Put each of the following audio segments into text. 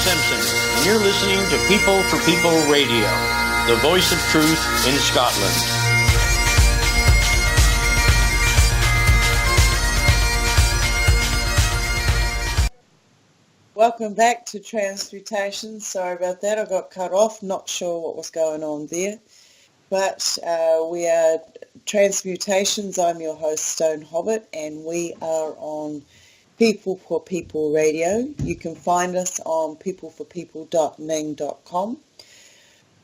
Simpson, and you're listening to People for People Radio, the voice of truth in Scotland. Welcome back to Transmutations. Sorry about that, I got cut off, not sure what was going on there. But we are Transmutations. I'm your host, Stone Hobbit, and we are on People for People Radio. You can find us on peopleforpeople.ning.com.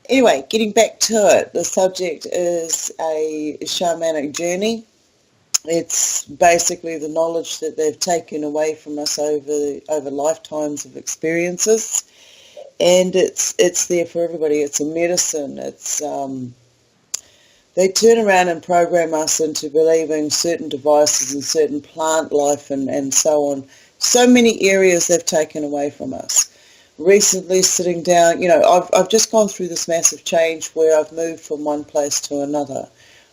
Anyway, getting back to it, the subject is a shamanic journey. It's basically the knowledge that they've taken away from us over lifetimes of experiences, and it's there for everybody. It's a medicine. It's they turn around and program us into believing certain devices and certain plant life and so on. So many areas they've taken away from us. Recently sitting down, I've just gone through this massive change where I've moved from one place to another.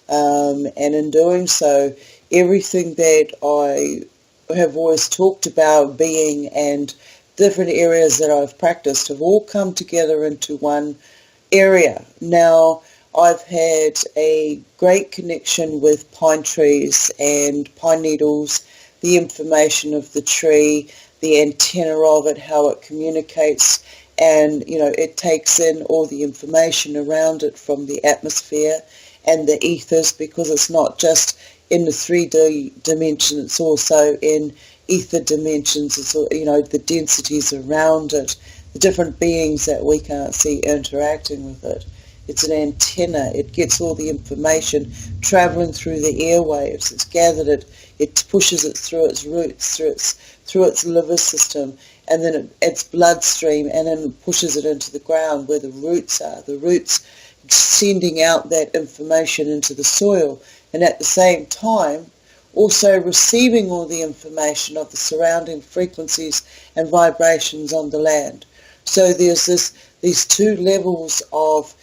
And in doing so, everything that I have always talked about being and different areas that I've practiced have all come together into one area. Now, I've had a great connection with pine trees and pine needles, the information of the tree, the antenna of it, how it communicates, and it takes in all the information around it from the atmosphere and the ethers, because it's not just in the 3D dimension, it's also in ether dimensions. It's the densities around it, the different beings that we can't see interacting with it. It's an antenna. It gets all the information traveling through the airwaves. It's gathered it. It pushes it through its roots, through its liver system, and then its bloodstream, and then it pushes it into the ground where the roots are. The roots sending out that information into the soil, and at the same time also receiving all the information of the surrounding frequencies and vibrations on the land. So there's these two levels of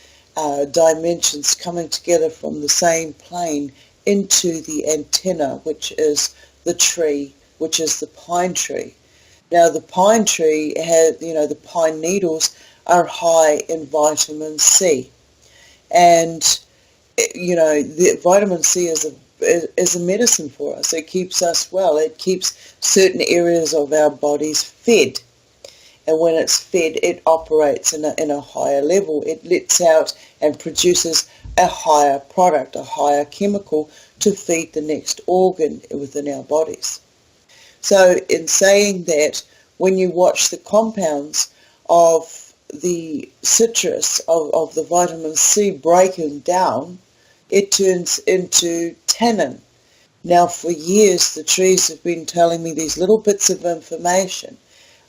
dimensions coming together from the same plane into the antenna, which is the tree, which is the pine tree. Now the pine tree has, the pine needles are high in vitamin C, and the vitamin C is a medicine for us. It keeps us well. It keeps certain areas of our bodies fed. And when it's fed, it operates in a higher level. It lets out and produces a higher product, a higher chemical to feed the next organ within our bodies. So in saying that, when you watch the compounds of the citrus, of the vitamin C breaking down, it turns into tannin. Now for years the trees have been telling me these little bits of information.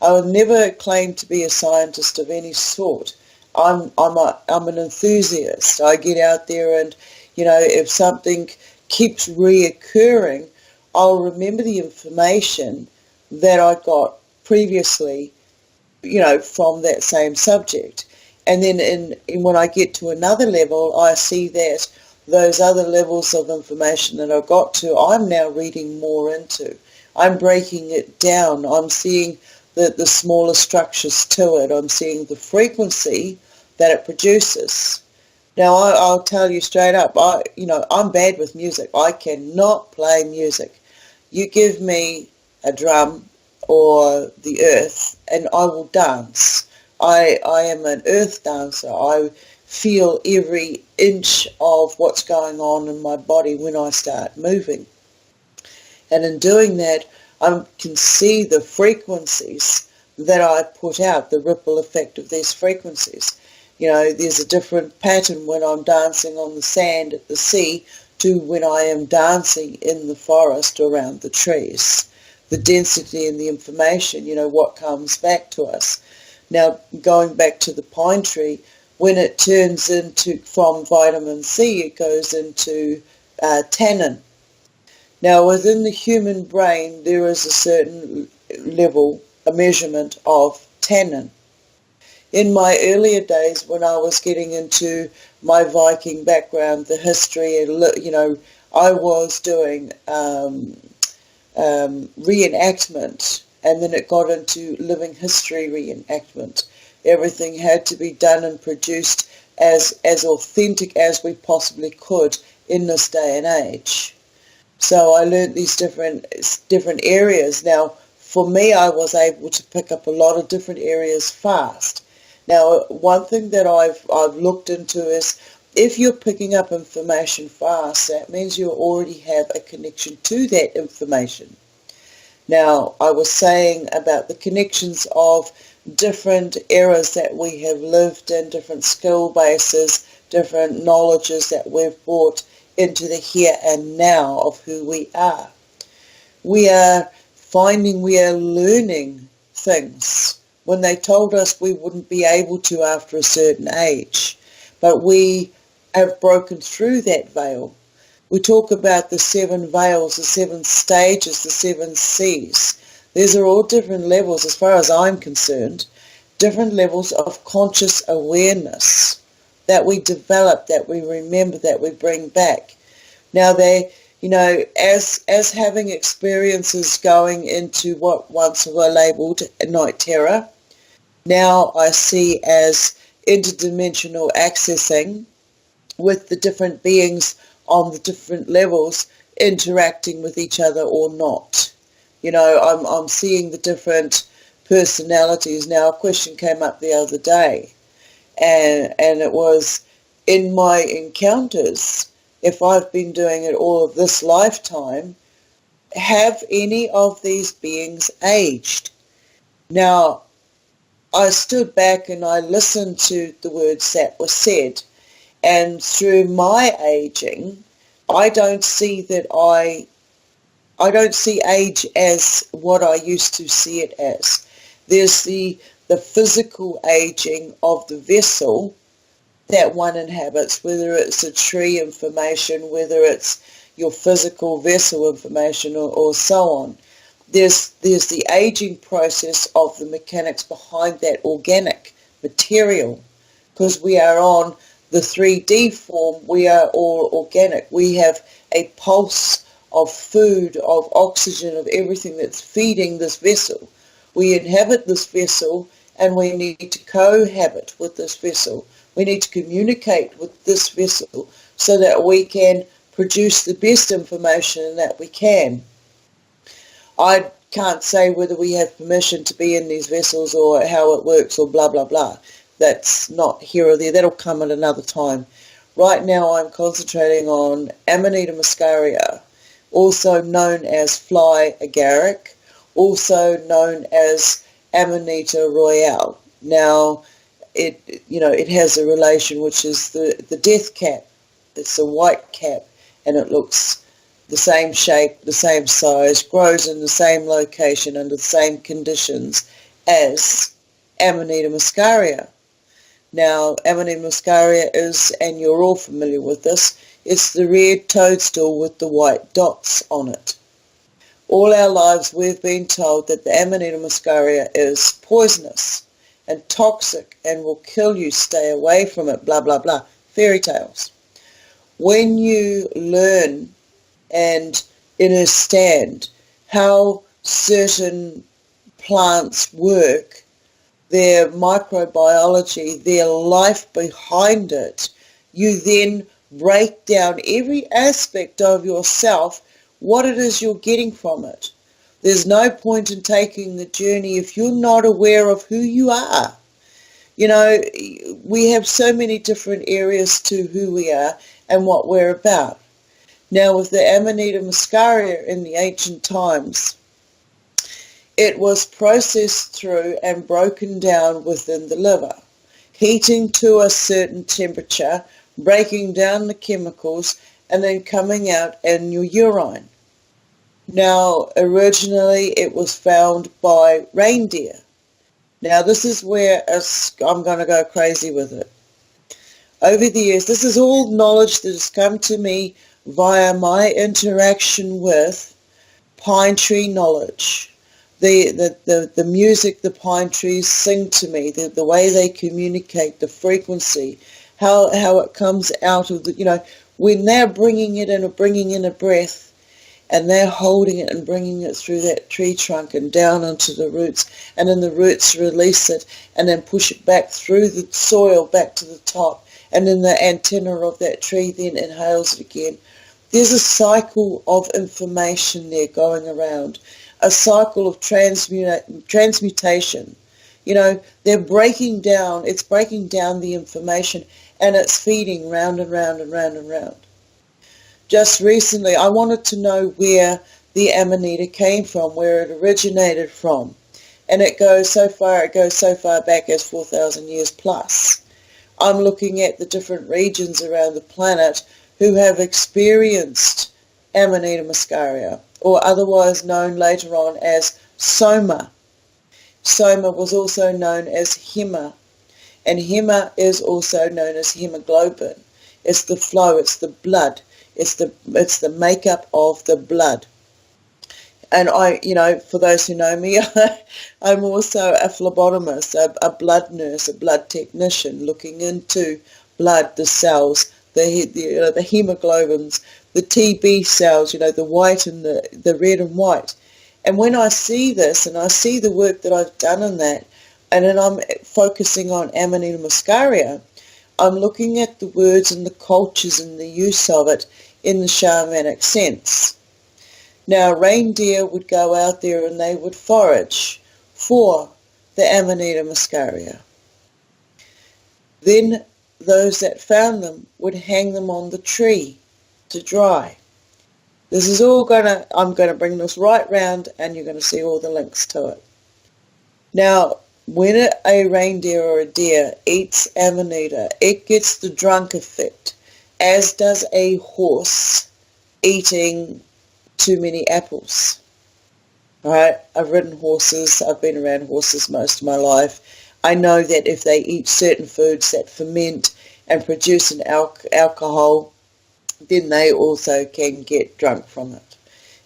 I would never claim to be a scientist of any sort. I'm an enthusiast. I get out there and, if something keeps reoccurring, I'll remember the information that I got previously, from that same subject. And then when I get to another level, I see that those other levels of information that I got to, I'm now reading more into. I'm breaking it down. I'm seeing the smaller structures to it. I'm seeing the frequency that it produces. Now, I'll tell you straight up, I'm bad with music. I cannot play music. You give me a drum or the earth, and I will dance. I am an earth dancer. I feel every inch of what's going on in my body when I start moving. And in doing that, I can see the frequencies that I put out, the ripple effect of these frequencies. There's a different pattern when I'm dancing on the sand at the sea to when I am dancing in the forest around the trees. The density and the information, what comes back to us. Now, going back to the pine tree, when it turns from vitamin C, it goes into tannin. Now, within the human brain, there is a certain level, a measurement of tannin. In my earlier days, when I was getting into my Viking background, the history, I was doing reenactment and then it got into living history reenactment. Everything had to be done and produced as authentic as we possibly could in this day and age. So I learned these different areas. Now, for me, I was able to pick up a lot of different areas fast. Now, one thing that I've looked into is if you're picking up information fast, that means you already have a connection to that information. Now, I was saying about the connections of different eras that we have lived in, different skill bases, different knowledges that we've brought into the here and now of who we are. We are learning things when they told us we wouldn't be able to after a certain age. But we have broken through that veil. We talk about the 7 veils, the 7 stages, the 7 C's. These are all different levels, as far as I'm concerned, different levels of conscious awareness that we develop, that we remember, that we bring back. Now they, as having experiences going into what once were labelled night terror, now I see as interdimensional accessing with the different beings on the different levels interacting with each other or not. I'm seeing the different personalities. Now, a question came up the other day, and it was, in my encounters, if I've been doing it all of this lifetime, have any of these beings aged? Now, I stood back and I listened to the words that were said, and through my aging, I don't see age as what I used to see it as. There's the physical aging of the vessel that one inhabits, whether it's a tree information, whether it's your physical vessel information, or so on. There's the aging process of the mechanics behind that organic material, because we are on the 3D form. We are all organic. We have a pulse of food, of oxygen, of everything that's feeding this vessel. We inhabit this vessel, and we need to cohabit with this vessel. We need to communicate with this vessel so that we can produce the best information that we can. I can't say whether we have permission to be in these vessels or how it works or blah, blah, blah. That's not here or there. That'll come at another time. Right now I'm concentrating on Amanita muscaria, also known as fly agaric, also known as Amanita royale. Now, it has a relation, which is the death cap. It's a white cap, and it looks the same shape, the same size, grows in the same location under the same conditions as Amanita muscaria. Now, Amanita muscaria is, and you're all familiar with this, it's the red toadstool with the white dots on it. All our lives we've been told that the Amanita muscaria is poisonous and toxic and will kill you, stay away from it, blah, blah, blah. Fairy tales. When you learn and understand how certain plants work, their microbiology, their life behind it, you then break down every aspect of yourself, what it is you're getting from it. There's no point in taking the journey if you're not aware of who you are. We have so many different areas to who we are and what we're about. Now, with the Amanita muscaria in the ancient times, it was processed through and broken down within the liver, heating to a certain temperature, breaking down the chemicals, and then coming out in your urine. Now, originally it was found by reindeer. Now, this is where I'm going to go crazy with it. Over the years, this is all knowledge that has come to me via my interaction with pine tree knowledge. The music the pine trees sing to me, the way they communicate, the frequency, how it comes out of when they're bringing in a breath, and they're holding it and bringing it through that tree trunk and down onto the roots, and then the roots release it and then push it back through the soil back to the top, and then the antenna of that tree then inhales it again. There's a cycle of information there going around, a cycle of transmutation. You know, they're breaking down, it's breaking down the information, and it's feeding round and round and round and round. Just recently, I wanted to know where the Amanita came from, where it originated from. And it goes so far back as 4,000 years plus. I'm looking at the different regions around the planet who have experienced Amanita muscaria, or otherwise known later on as Soma. Soma was also known as Hema, and Hema is also known as hemoglobin. It's the flow, it's the blood, it's the makeup of the blood. And for those who know me, I'm also a phlebotomist, a blood nurse, a blood technician, looking into blood, the cells, the hemoglobins, the TB cells, the white and the red and white. And when I see this, and I see the work that I've done in that, and then I'm focusing on Amanita muscaria, I'm looking at the words and the cultures and the use of it in the shamanic sense. Now, reindeer would go out there and they would forage for the Amanita muscaria. Then those that found them would hang them on the tree to dry. This is all I'm going to bring this right round, and you're going to see all the links to it. Now, when a reindeer or a deer eats Amanita, it gets the drunk effect, as does a horse eating too many apples. All right, I've ridden horses, I've been around horses most of my life. I know that if they eat certain foods that ferment and produce an alcohol, then they also can get drunk from it.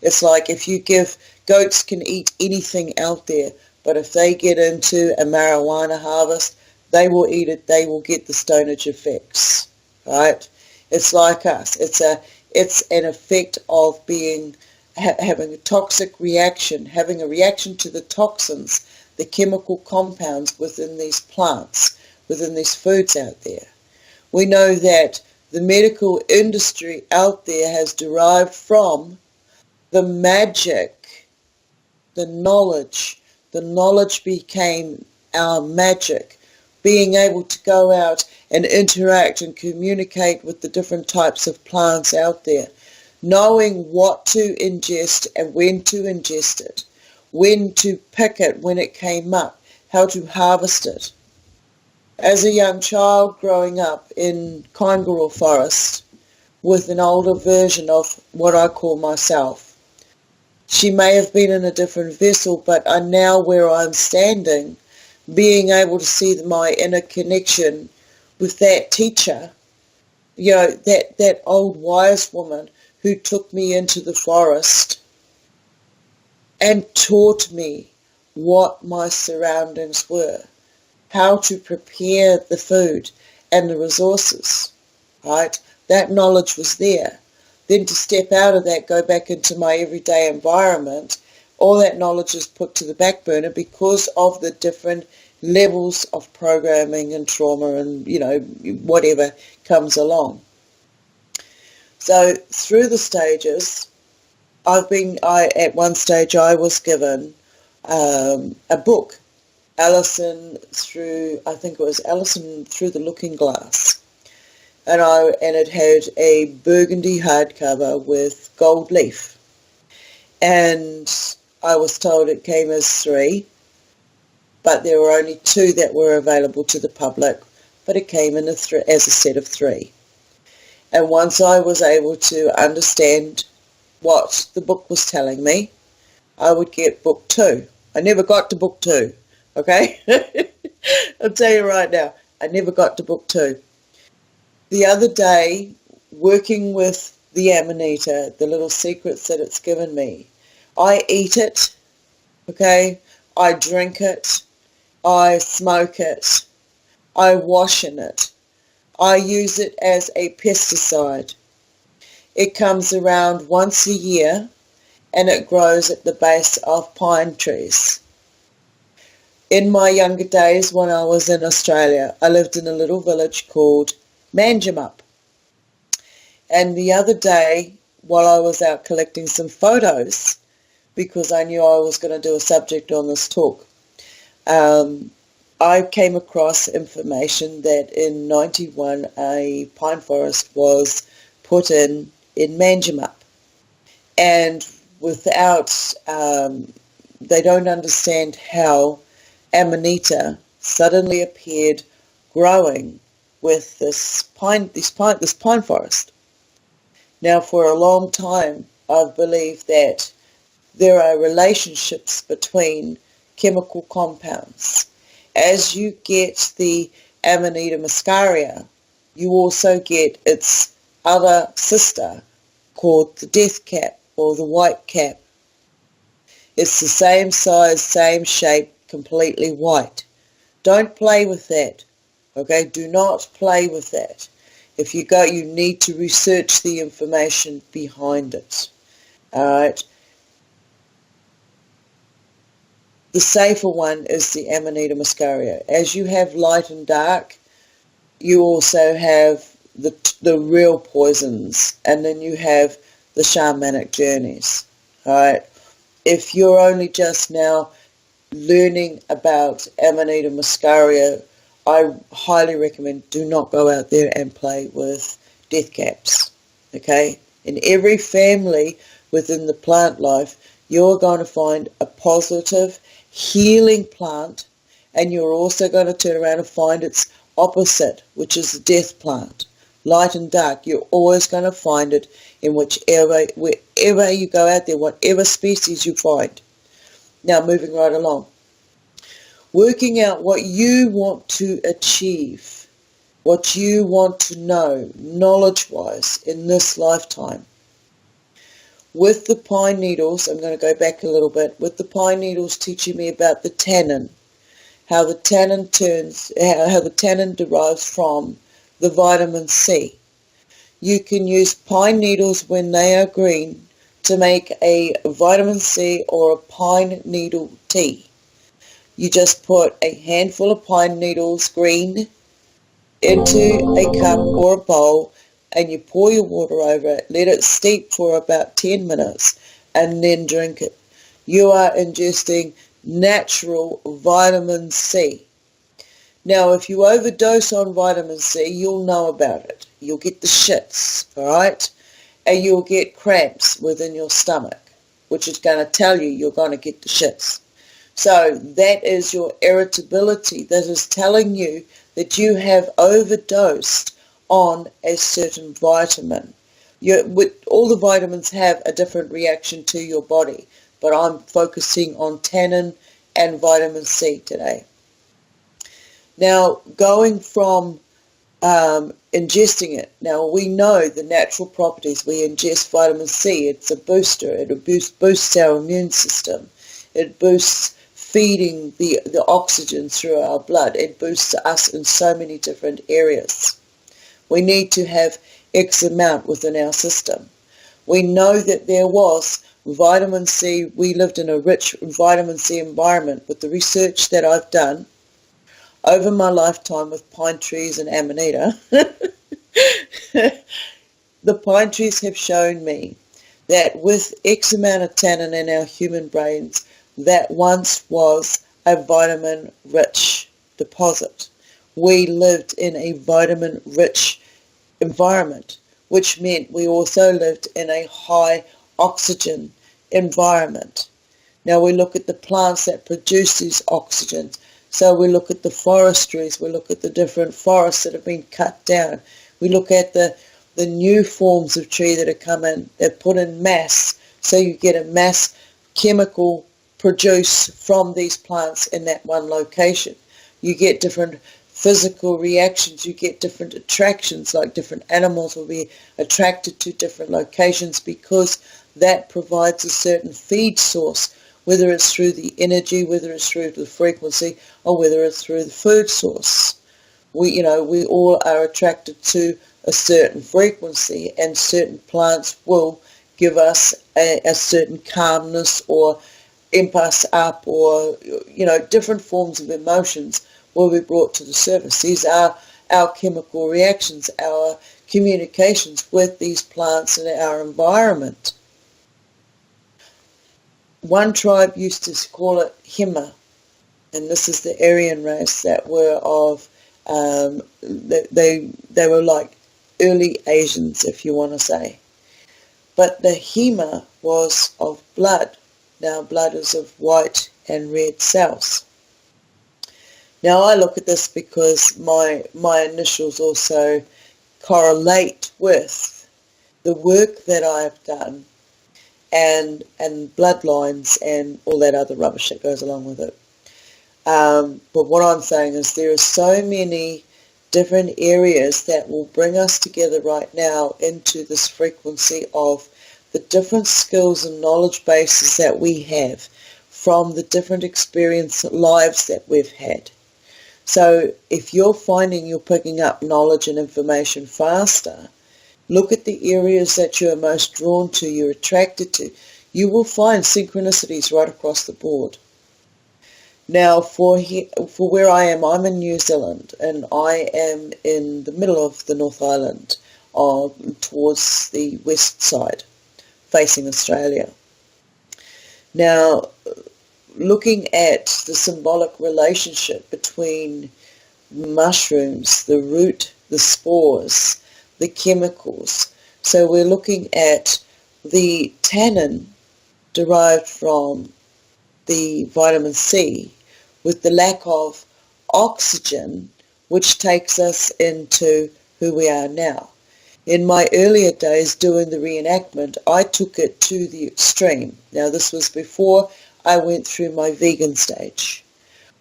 It's like if you give, goats can eat anything out there, but if they get into a marijuana harvest, they will eat it, they will get the stonage effects, right? It's like us. It's an effect of having a toxic reaction, having a reaction to the toxins, the chemical compounds within these plants, within these foods out there. We know that the medical industry out there has derived from the magic, the knowledge. The knowledge became our magic, being able to go out and interact and communicate with the different types of plants out there, knowing what to ingest and when to ingest it, when to pick it when it came up, how to harvest it. As a young child growing up in Kaingaroa Forest with an older version of what I call myself, she may have been in a different vessel, but now where I'm standing, being able to see my inner connection with that teacher, that old wise woman who took me into the forest and taught me what my surroundings were, how to prepare the food and the resources, right? That knowledge was there. Then to step out of that, go back into my everyday environment, all that knowledge is put to the back burner because of the different levels of programming and trauma and, whatever comes along. So through the stages, at one stage I was given a book, Alison Through the Looking Glass. And it had a burgundy hardcover with gold leaf. And I was told it came as 3, but there were only 2 that were available to the public, but it came in as a set of 3. And once I was able to understand what the book was telling me, I would get book 2. I never got to book 2, okay? I'll tell you right now, I never got to book 2. The other day, working with the Amanita, the little secrets that it's given me, I eat it, okay? I drink it, I smoke it, I wash in it, I use it as a pesticide. It comes around once a year, and it grows at the base of pine trees. In my younger days, when I was in Australia, I lived in a little village called Manjimup. And the other day, while I was out collecting some photos, because I knew I was going to do a subject on this talk, I came across information that in 91 a pine forest was put in Manjimup. And without, they don't understand how Amanita suddenly appeared growing with this pine forest. Now, for a long time, I've believed that there are relationships between chemical compounds. As you get the Amanita muscaria, you also get its other sister called the death cap or the white cap. It's the same size, same shape, completely white. Don't play with that, okay? Do not play with that. If you go, you need to research the information behind it, all right? The safer one is the Amanita muscaria. As you have light and dark, you also have the real poisons, and then you have the shamanic journeys, all right? If you're only just now learning about Amanita muscaria, I highly recommend do not go out there and play with death caps, okay? In every family within the plant life, you're going to find a positive, healing plant, and you're also going to turn around and find its opposite, which is the death plant. Light and dark, you're always going to find it in wherever you go out there, whatever species you find. Now, moving right along. Working out what you want to achieve, what you want to know, knowledge-wise, in this lifetime. With the pine needles, I'm going to go back a little bit, with the pine needles teaching me about the tannin, how the tannin derives from the vitamin C. You can use pine needles when they are green to make a vitamin C or a pine needle tea. You just put a handful of pine needles, green, into a cup or a bowl, and you pour your water over it, let it steep for about 10 minutes, and then drink it. You are ingesting natural vitamin C. Now, if you overdose on vitamin C, you'll know about it. You'll get the shits, all right? And you'll get cramps within your stomach, which is going to tell you you're going to get the shits. So that is your irritability that is telling you that you have overdosed on a certain vitamin. All the vitamins have a different reaction to your body, but I'm focusing on tannin and vitamin C today. Now, going from ingesting it, now we know the natural properties. We ingest vitamin C, it's a booster, it boosts our immune system, it boosts feeding the oxygen through our blood, it boosts us in so many different areas. We need to have X amount within our system. We know that there was vitamin C, we lived in a rich vitamin C environment. With the research that I've done over my lifetime with pine trees and Amanita, the pine trees have shown me that with X amount of tannin in our human brains, that once was a vitamin-rich deposit. We lived in a vitamin-rich environment, which meant we also lived in a high oxygen environment. Now we look at the plants that produce these oxygens. So we look at the forestries, we look at the different forests that have been cut down. We look at the new forms of tree that have come in, they're put in mass, so you get a mass chemical produce from these plants in that one location. You get different physical reactions, you get different attractions, like different animals will be attracted to different locations because that provides a certain feed source, whether it's through the energy, whether it's through the frequency, or whether it's through the food source. We all are attracted to a certain frequency, and certain plants will give us a certain calmness or imp us up, or different forms of emotions will be brought to the surface. These are our chemical reactions, our communications with these plants and our environment. One tribe used to call it Hema, and this is the Aryan race that were of, they were like early Asians, if you want to say. But the Hema was of blood. Now blood is of white and red cells. Now I look at this because my initials also correlate with the work that I've done and bloodlines and all that other rubbish that goes along with it. But what I'm saying is there are so many different areas that will bring us together right now into this frequency of the different skills and knowledge bases that we have from the different experience lives that we've had. So if you're finding you're picking up knowledge and information faster, look at the areas that you're most drawn to, you're attracted to. You will find synchronicities right across the board. Now, for where I am, I'm in New Zealand, and I am in the middle of the North Island, towards the west side, facing Australia. Now, looking at the symbolic relationship between mushrooms, the root, the spores, the chemicals. So we're looking at the tannin derived from the vitamin C with the lack of oxygen, which takes us into who we are now. In my earlier days doing the reenactment, I took it to the extreme. Now this was before I went through my vegan stage.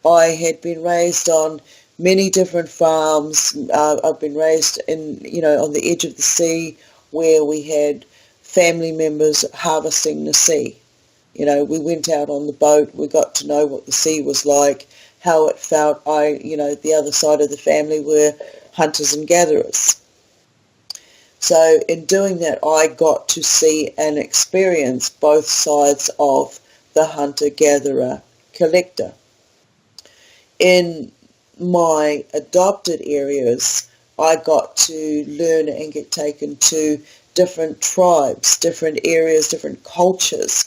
I had been raised on many different farms. I've been raised in, on the edge of the sea where we had family members harvesting the sea. We went out on the boat, we got to know what the sea was like, how it felt. The other side of the family were hunters and gatherers. So in doing that, I got to see and experience both sides of the hunter-gatherer-collector. In my adopted areas, I got to learn and get taken to different tribes, different areas, different cultures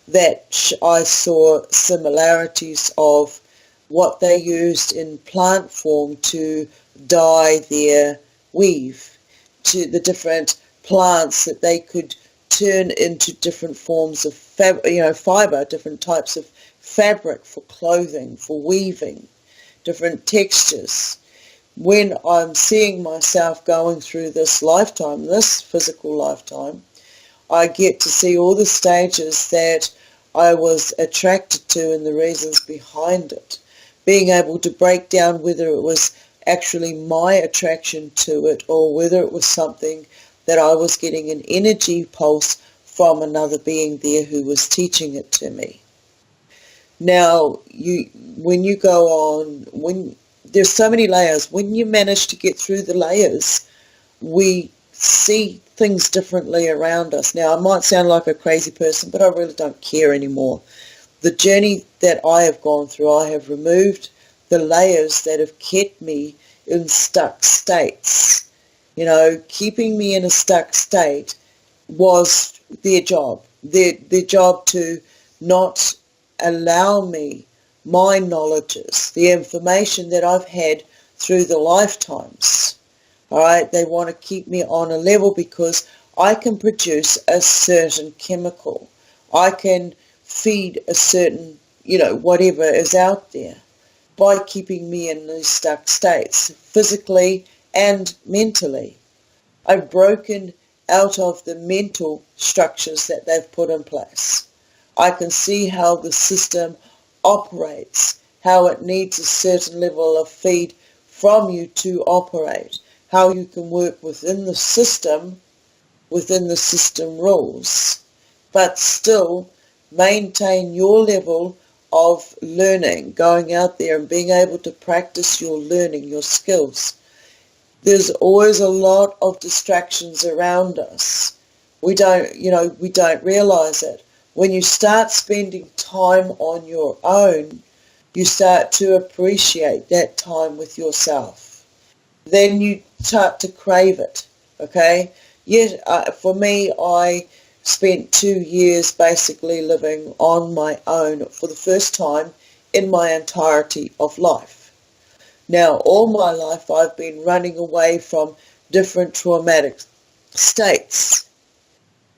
that I saw similarities of what they used in plant form to dye their weave, to the different plants that they could turn into different forms of fiber, different types of fabric for clothing, for weaving, different textures. When I'm seeing myself going through this lifetime, this physical lifetime, I get to see all the stages that I was attracted to and the reasons behind it, being able to break down whether it was actually my attraction to it or whether it was something that I was getting an energy pulse from another being there who was teaching it to me. Now, when you go on, there's so many layers. When you manage to get through the layers, we see things differently around us. Now, I might sound like a crazy person, but I really don't care anymore. The journey that I have gone through, I have removed the layers that have kept me in stuck states. Keeping me in a stuck state was their job. Their job to not allow me my knowledges, the information that I've had through the lifetimes. All right, they want to keep me on a level because I can produce a certain chemical. I can feed a certain, whatever is out there by keeping me in these stuck states, physically and mentally. I've broken out of the mental structures that they've put in place. I can see how the system operates, how it needs a certain level of feed from you to operate, how you can work within the system rules, but still maintain your level of learning, going out there and being able to practice your learning, your skills. There's always a lot of distractions around us. We don't realise it. When you start spending time on your own, you start to appreciate that time with yourself. Then you start to crave it, okay? Yes, for me, I spent 2 years basically living on my own for the first time in my entirety of life. Now, all my life I've been running away from different traumatic states.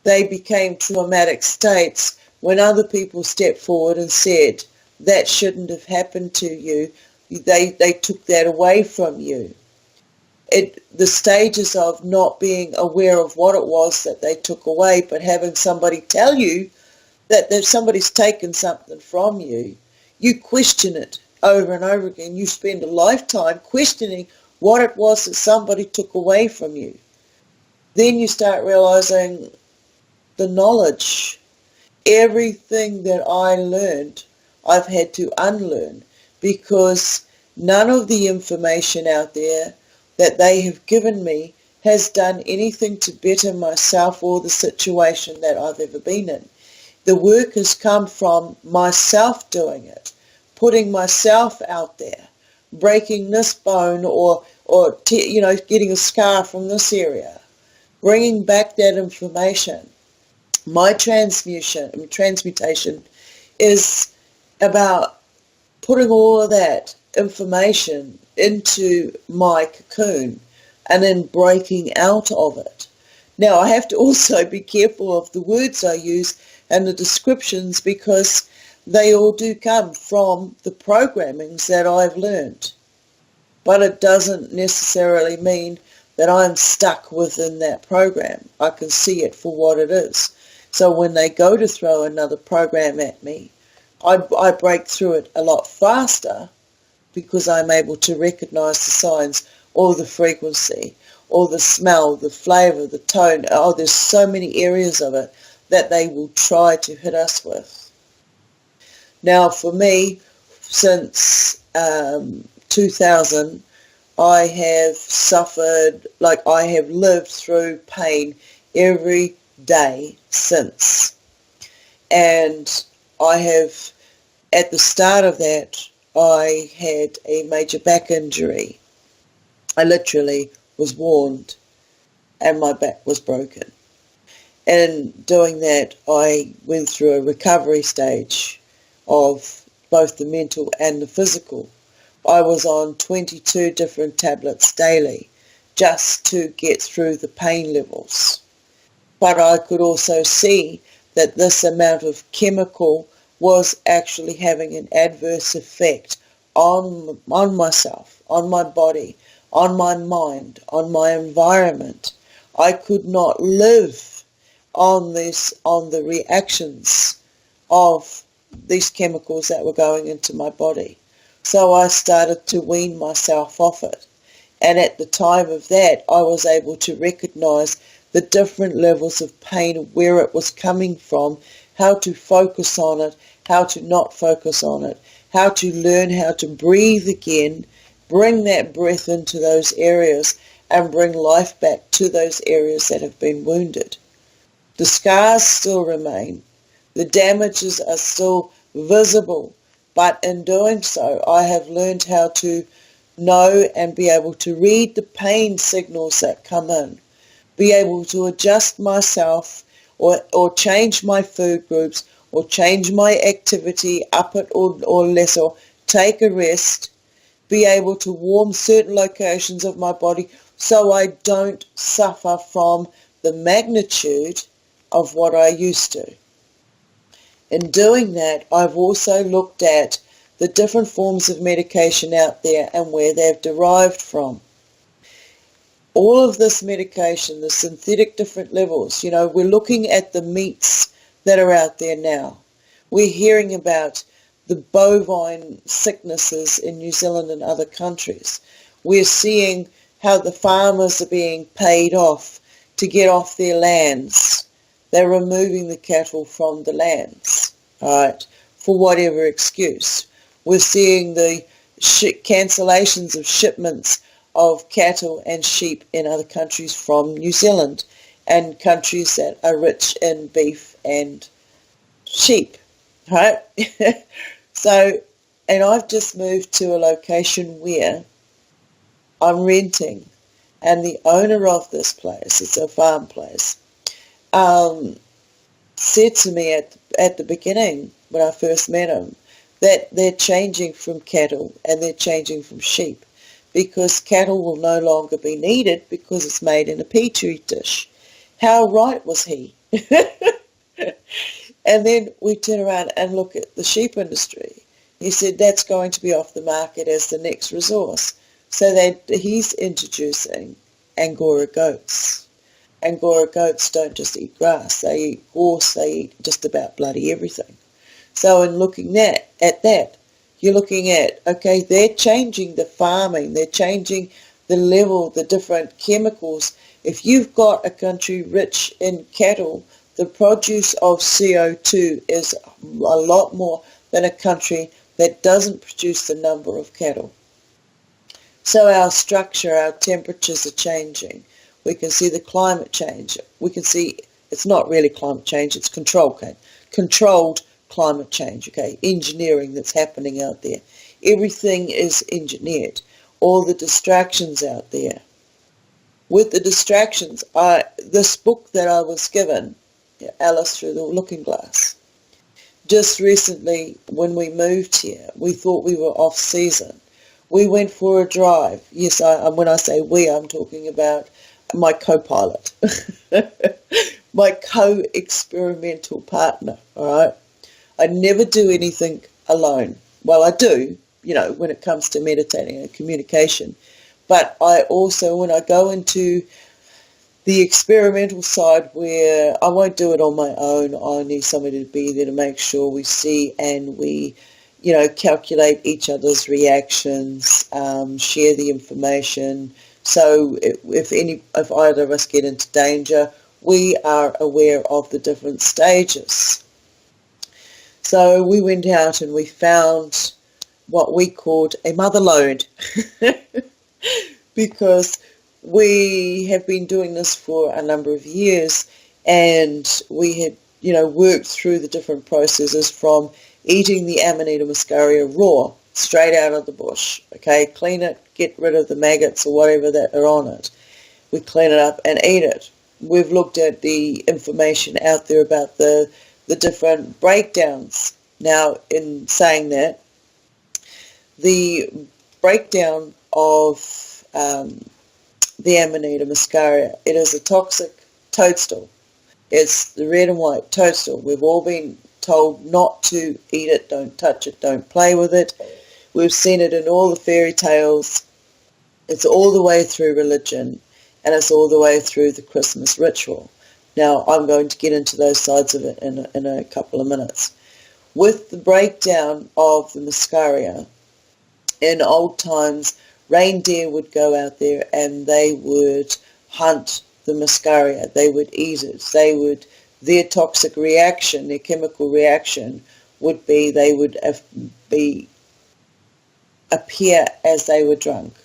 They became traumatic states when other people stepped forward and said, that shouldn't have happened to you. They took that away from you. The stages of not being aware of what it was that they took away, but having somebody tell you that somebody's taken something from you, you question it over and over again. You spend a lifetime questioning what it was that somebody took away from you. Then you start realizing the knowledge, everything that I learned, I've had to unlearn, because none of the information out there that they have given me has done anything to better myself or the situation that I've ever been in. The work has come from myself doing it, putting myself out there, breaking this bone or getting a scar from this area, bringing back that information. My transmutation is about putting all of that information into my cocoon and then breaking out of it. Now, I have to also be careful of the words I use and the descriptions, because they all do come from the programmings that I've learned. But it doesn't necessarily mean that I'm stuck within that program. I can see it for what it is. So when they go to throw another program at me, I break through it a lot faster, because I'm able to recognize the signs, or the frequency, or the smell, the flavor, the tone. Oh, there's so many areas of it that they will try to hit us with. Now, for me, since 2000, I have suffered, I have lived through pain every day since. And I have, at the start of that, I had a major back injury. I literally was warned and my back was broken. And doing that, I went through a recovery stage of both the mental and the physical. I was on 22 different tablets daily just to get through the pain levels. But I could also see that this amount of chemical was actually having an adverse effect on myself, on my body, on my mind, on my environment. I could not live on the reactions of these chemicals that were going into my body. So I started to wean myself off it. And at the time of that, I was able to recognize the different levels of pain, where it was coming from, how to focus on it, how to not focus on it, how to learn how to breathe again, bring that breath into those areas and bring life back to those areas that have been wounded. The scars still remain. The damages are still visible. But in doing so, I have learned how to know and be able to read the pain signals that come in, be able to adjust myself or change my food groups or change my activity, up it or less, or take a rest, be able to warm certain locations of my body so I don't suffer from the magnitude of what I used to. In doing that, I've also looked at the different forms of medication out there and where they've derived from. All of this medication, the synthetic different levels, we're looking at the meats that are out there now. We're hearing about the bovine sicknesses in New Zealand and other countries. We're seeing how the farmers are being paid off to get off their lands. They're removing the cattle from the lands, right, for whatever excuse. We're seeing the cancellations of shipments of cattle and sheep in other countries from New Zealand and countries that are rich in beef and sheep, right? So, and I've just moved to a location where I'm renting, and the owner of this place, it's a farm place, said to me at the beginning when I first met him that they're changing from cattle and they're changing from sheep because cattle will no longer be needed because it's made in a petri dish. How right was he? And then we turn around and look at the sheep industry. He said that's going to be off the market as the next resource. So he's introducing Angora goats. Angora goats don't just eat grass, they eat horse, they eat just about bloody everything. So in looking at that, you're looking at, okay, they're changing the farming, they're changing the level, the different chemicals. If you've got a country rich in cattle, the produce of CO2 is a lot more than a country that doesn't produce the number of cattle. So our structure, our temperatures are changing. We can see the climate change. We can see it's not really climate change, it's controlled climate change, okay, engineering that's happening out there. Everything is engineered. All the distractions out there. With the distractions, this book that I was given, Alice Through the Looking Glass, just recently when we moved here, we thought we were off season. We went for a drive. Yes, when I say we, I'm talking about my co-pilot, my co-experimental partner, all right? I never do anything alone. Well, I do, when it comes to meditating and communication. But I also, when I go into the experimental side where I won't do it on my own, I need somebody to be there to make sure we see and we, calculate each other's reactions, share the information. So if either of us get into danger, we are aware of the different stages. So we went out and we found what we called a mother lode because we have been doing this for a number of years, and we had, worked through the different processes from eating the Amanita muscaria raw, straight out of the bush, okay? Clean it, get rid of the maggots or whatever that are on it. We clean it up and eat it. We've looked at the information out there about the different breakdowns. Now, in saying that, the breakdown of the Amanita muscaria, it is a toxic toadstool. It's the red and white toadstool. We've all been told not to eat it, don't touch it, don't play with it. We've seen it in all the fairy tales. It's all the way through religion, and it's all the way through the Christmas ritual. Now, I'm going to get into those sides of it in a couple of minutes. With the breakdown of the muscaria, in old times, reindeer would go out there and they would hunt the muscaria. They would eat it. Their toxic reaction, their chemical reaction would be they would appear as they were drunk.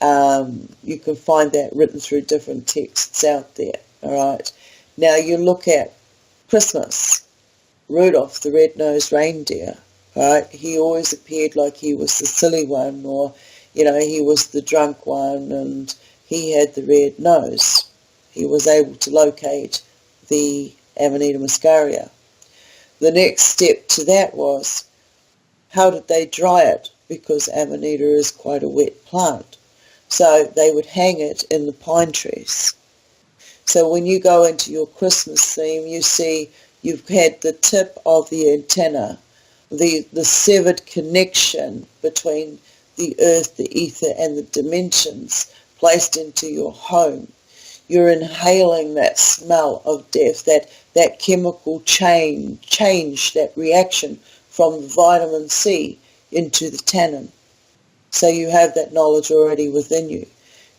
You can find that written through different texts out there, all right? Now you look at Christmas, Rudolph the red-nosed reindeer, right? He always appeared like he was the silly one, or, he was the drunk one, and he had the red nose. He was able to locate the Amanita muscaria. The next step to that was, how did they dry it? Because Amanita is quite a wet plant. So they would hang it in the pine trees. So when you go into your Christmas theme, you see you've had the tip of the antenna, the severed connection between the earth, the ether, and the dimensions placed into your home. You're inhaling that smell of death, that chemical change, that reaction from vitamin C into the tannin. So you have that knowledge already within you.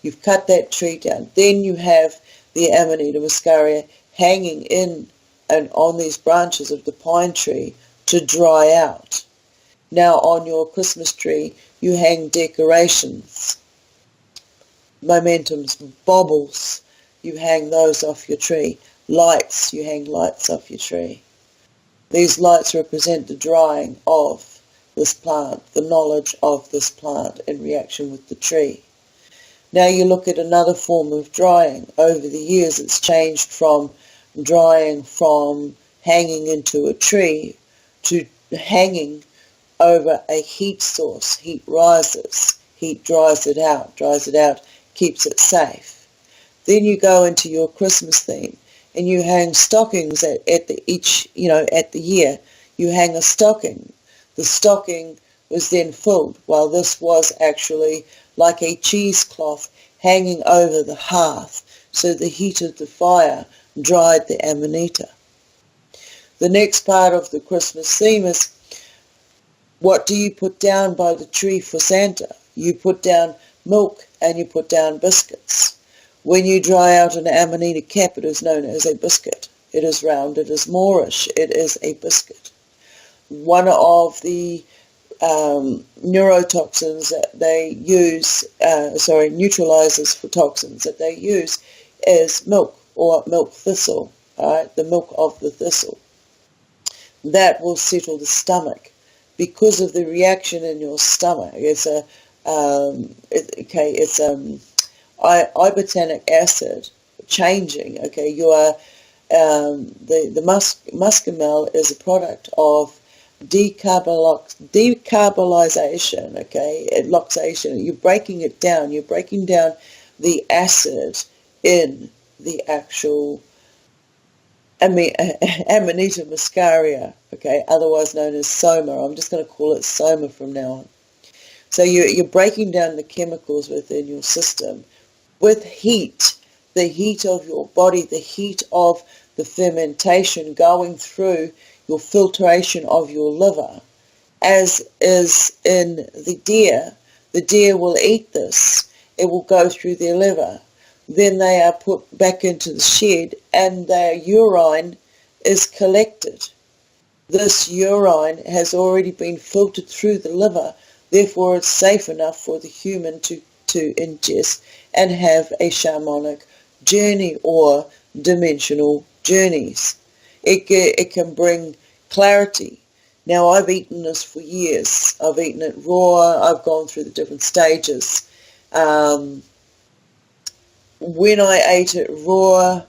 You've cut that tree down. Then you have the Amanita muscaria hanging in and on these branches of the pine tree to dry out. Now on your Christmas tree, you hang decorations, momentums, baubles, you hang those off your tree. Lights, you hang lights off your tree. These lights represent the drying of this plant, the knowledge of this plant in reaction with the tree. Now you look at another form of drying. Over the years it's changed from drying from hanging into a tree to hanging over a heat source. Heat rises, heat dries it out, keeps it safe. Then you go into your Christmas theme and you hang stockings at the year. You hang a stocking. The stocking was then filled, while this was actually like a cheesecloth hanging over the hearth, so the heat of the fire dried the amanita. The next part of the Christmas theme is, what do you put down by the tree for Santa? You put down milk and you put down biscuits. When you dry out an amanita cap, it is known as a biscuit. It is round, it is Moorish, it is a biscuit. One of the neurotoxins that they use, neutralizers for toxins that they use is milk, or milk thistle, alright, the milk of the thistle. That will settle the stomach because of the reaction in your stomach. It's ibotanic acid changing. Okay, you are the muscimel is a product of decarbolization. Okay, loxation. You're breaking it down. You're breaking down the acid in the actual Amanita muscaria, okay, otherwise known as Soma. I'm just going to call it Soma from now on. So you're breaking down the chemicals within your system with heat, the heat of your body, the heat of the fermentation going through your filtration of your liver. As is in the deer will eat this. It will go through their liver. Then they are put back into the shed and their urine is collected. This urine has already been filtered through the liver, therefore it's safe enough for the human to ingest and have a shamanic journey or dimensional journeys. It can bring clarity. Now, I've eaten this for years. I've eaten it raw. I've gone through the different stages. When I ate it raw,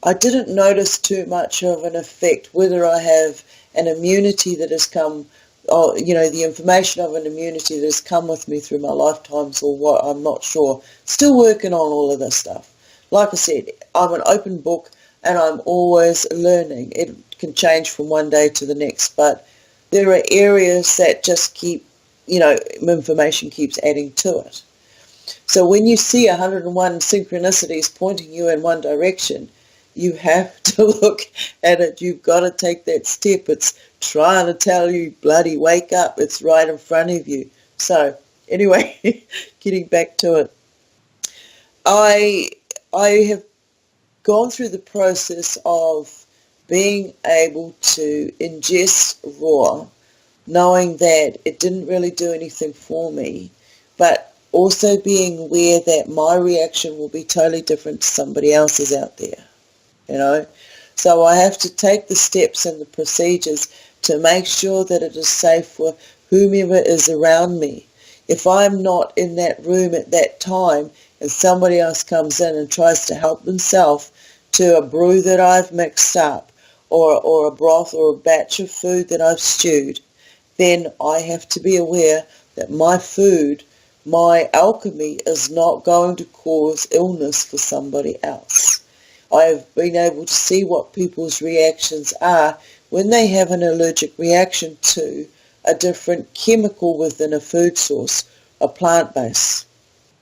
I didn't notice too much of an effect, whether I have an immunity that has come, the information of an immunity that has come with me through my lifetimes or what, I'm not sure. Still working on all of this stuff. Like I said, I'm an open book and I'm always learning. It can change from one day to the next, but there are areas that just keep, information keeps adding to it. So when you see 101 synchronicities pointing you in one direction, you have to look at it. You've got to take that step. It's trying to tell you, bloody wake up. It's right in front of you. So anyway, getting back to it. I have gone through the process of being able to ingest raw, knowing that it didn't really do anything for me, but also being aware that my reaction will be totally different to somebody else's out there, So I have to take the steps and the procedures to make sure that it is safe for whomever is around me. If I'm not in that room at that time and somebody else comes in and tries to help themselves to a brew that I've mixed up or a broth or a batch of food that I've stewed, then I have to be aware that my food, my alchemy, is not going to cause illness for somebody else. I have been able to see what people's reactions are when they have an allergic reaction to a different chemical within a food source, a plant base.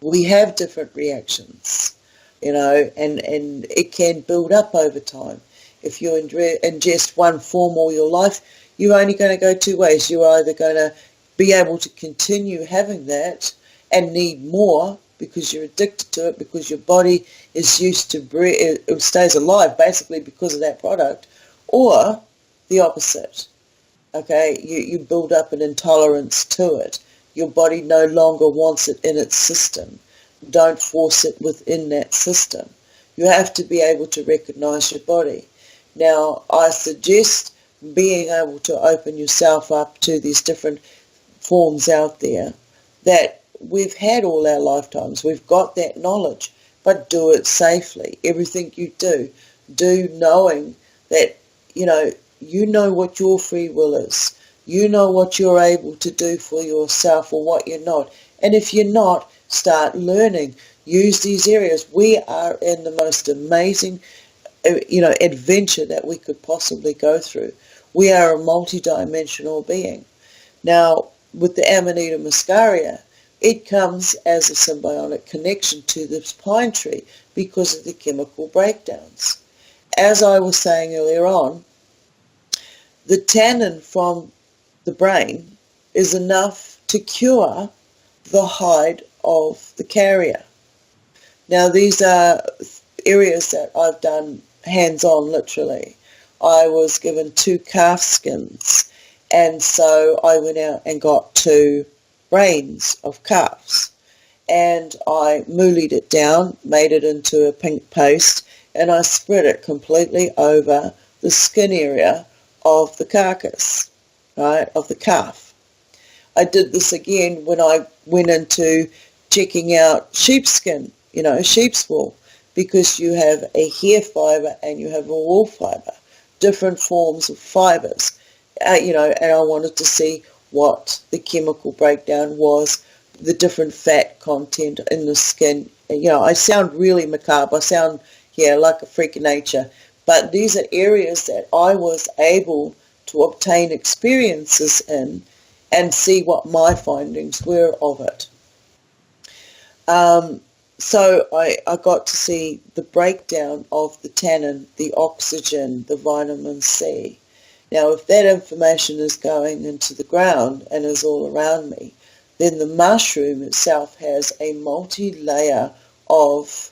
We have different reactions, and it can build up over time. If you ingest one form all your life, you're only going to go two ways. You're either going to be able to continue having that and need more because you're addicted to it, because your body is used to it stays alive basically because of that product, or the opposite. Okay, you build up an intolerance to it. Your body no longer wants it in its system. Don't force it within that system. You have to be able to recognize your body. Now, I suggest being able to open yourself up to these different forms out there that we've had all our lifetimes. We've got that knowledge, but do it safely. Everything you do knowing that, you know what your free will is. You know what you're able to do for yourself or what you're not. And if you're not, start learning. Use these areas. We are in the most amazing, adventure that we could possibly go through. We are a multi-dimensional being. Now, with the Amanita muscaria, it comes as a symbiotic connection to this pine tree because of the chemical breakdowns. As I was saying earlier on, the tannin from the brain is enough to cure the hide of the carrier. Now, these are areas that I've done hands-on, literally. I was given 2 calf skins, and so I went out and got 2 brains of calves, and I moolied it down, made it into a pink paste, and I spread it completely over the skin area of the carcass, right, of the calf. I did this again when I went into checking out sheepskin, sheep's wool, because you have a hair fibre and you have a wool fibre, different forms of fibres, and I wanted to see what the chemical breakdown was, the different fat content in the skin. And, I sound really macabre, I sound, like a freak of nature, but these are areas that I was able to obtain experiences in and see what my findings were of it. So I got to see the breakdown of the tannin, the oxygen, the vitamin C. Now, if that information is going into the ground and is all around me, then the mushroom itself has a multi-layer of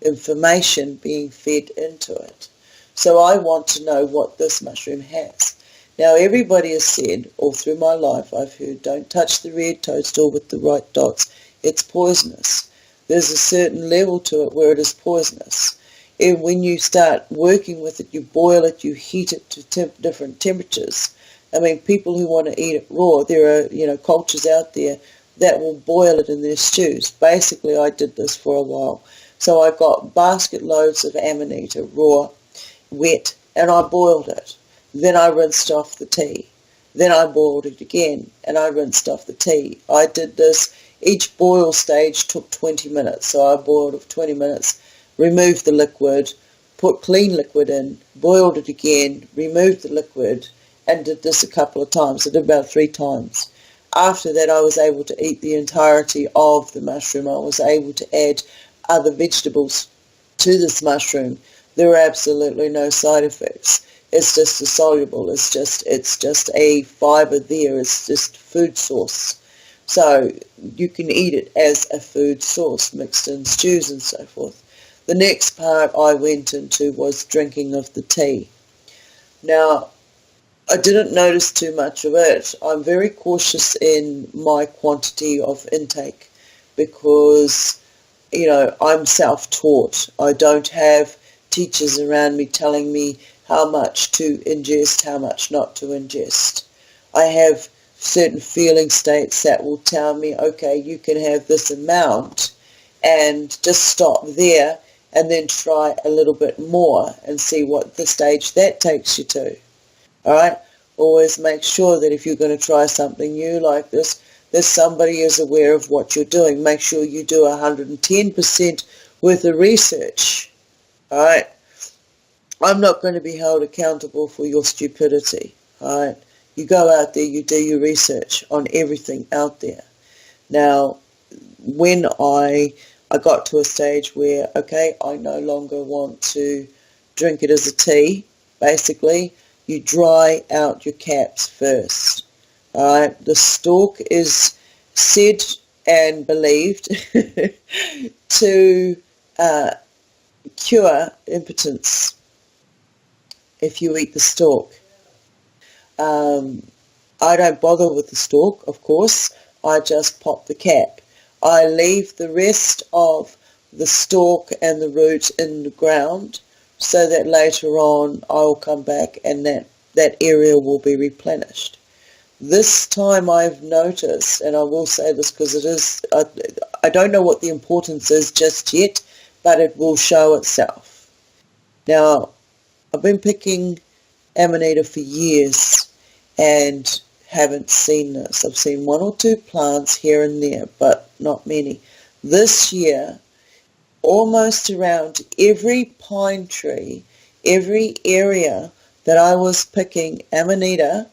information being fed into it. So I want to know what this mushroom has. Now, everybody has said, all through my life, I've heard, don't touch the red toadstool with the white dots. It's poisonous. There's a certain level to it where it is poisonous. And when you start working with it, you boil it, you heat it to different temperatures. I mean, people who want to eat it raw, there are, cultures out there that will boil it in their stews. Basically, I did this for a while. So I got basket loads of amanita raw, wet, and I boiled it. Then I rinsed off the tea. Then I boiled it again, and I rinsed off the tea. I did this. Each boil stage took 20 minutes, so I boiled it for 20 minutes, removed the liquid, put clean liquid in, boiled it again, removed the liquid, and did this a couple of times. I did about 3 times. After that, I was able to eat the entirety of the mushroom. I was able to add other vegetables to this mushroom. There were absolutely no side effects. It's just a soluble. It's just a fibre there. It's just food source. So you can eat it as a food source, mixed in stews and so forth. The next part I went into was drinking of the tea. Now, I didn't notice too much of it. I'm very cautious in my quantity of intake because, I'm self-taught. I don't have teachers around me telling me how much to ingest, how much not to ingest. I have certain feeling states that will tell me, okay, you can have this amount and just stop there and then try a little bit more and see what the stage that takes you to. All right? Always make sure that if you're going to try something new like this, that somebody is aware of what you're doing. Make sure you do 110% worth of research. All right? I'm not going to be held accountable for your stupidity. All right? You go out there, you do your research on everything out there. Now, when I got to a stage where, okay, I no longer want to drink it as a tea, basically, you dry out your caps first. All right? The stalk is said and believed to cure impotence if you eat the stalk. I don't bother with the stalk, of course. I just pop the cap. I leave the rest of the stalk and the root in the ground, so that later on I'll come back and that area will be replenished. This time I've noticed, and I will say this because it is, I don't know what the importance is just yet, but it will show itself. Now, I've been picking Amanita for years and haven't seen this. I've seen one or two plants here and there, but not many. This year, almost around every pine tree, every area that I was picking Amanita,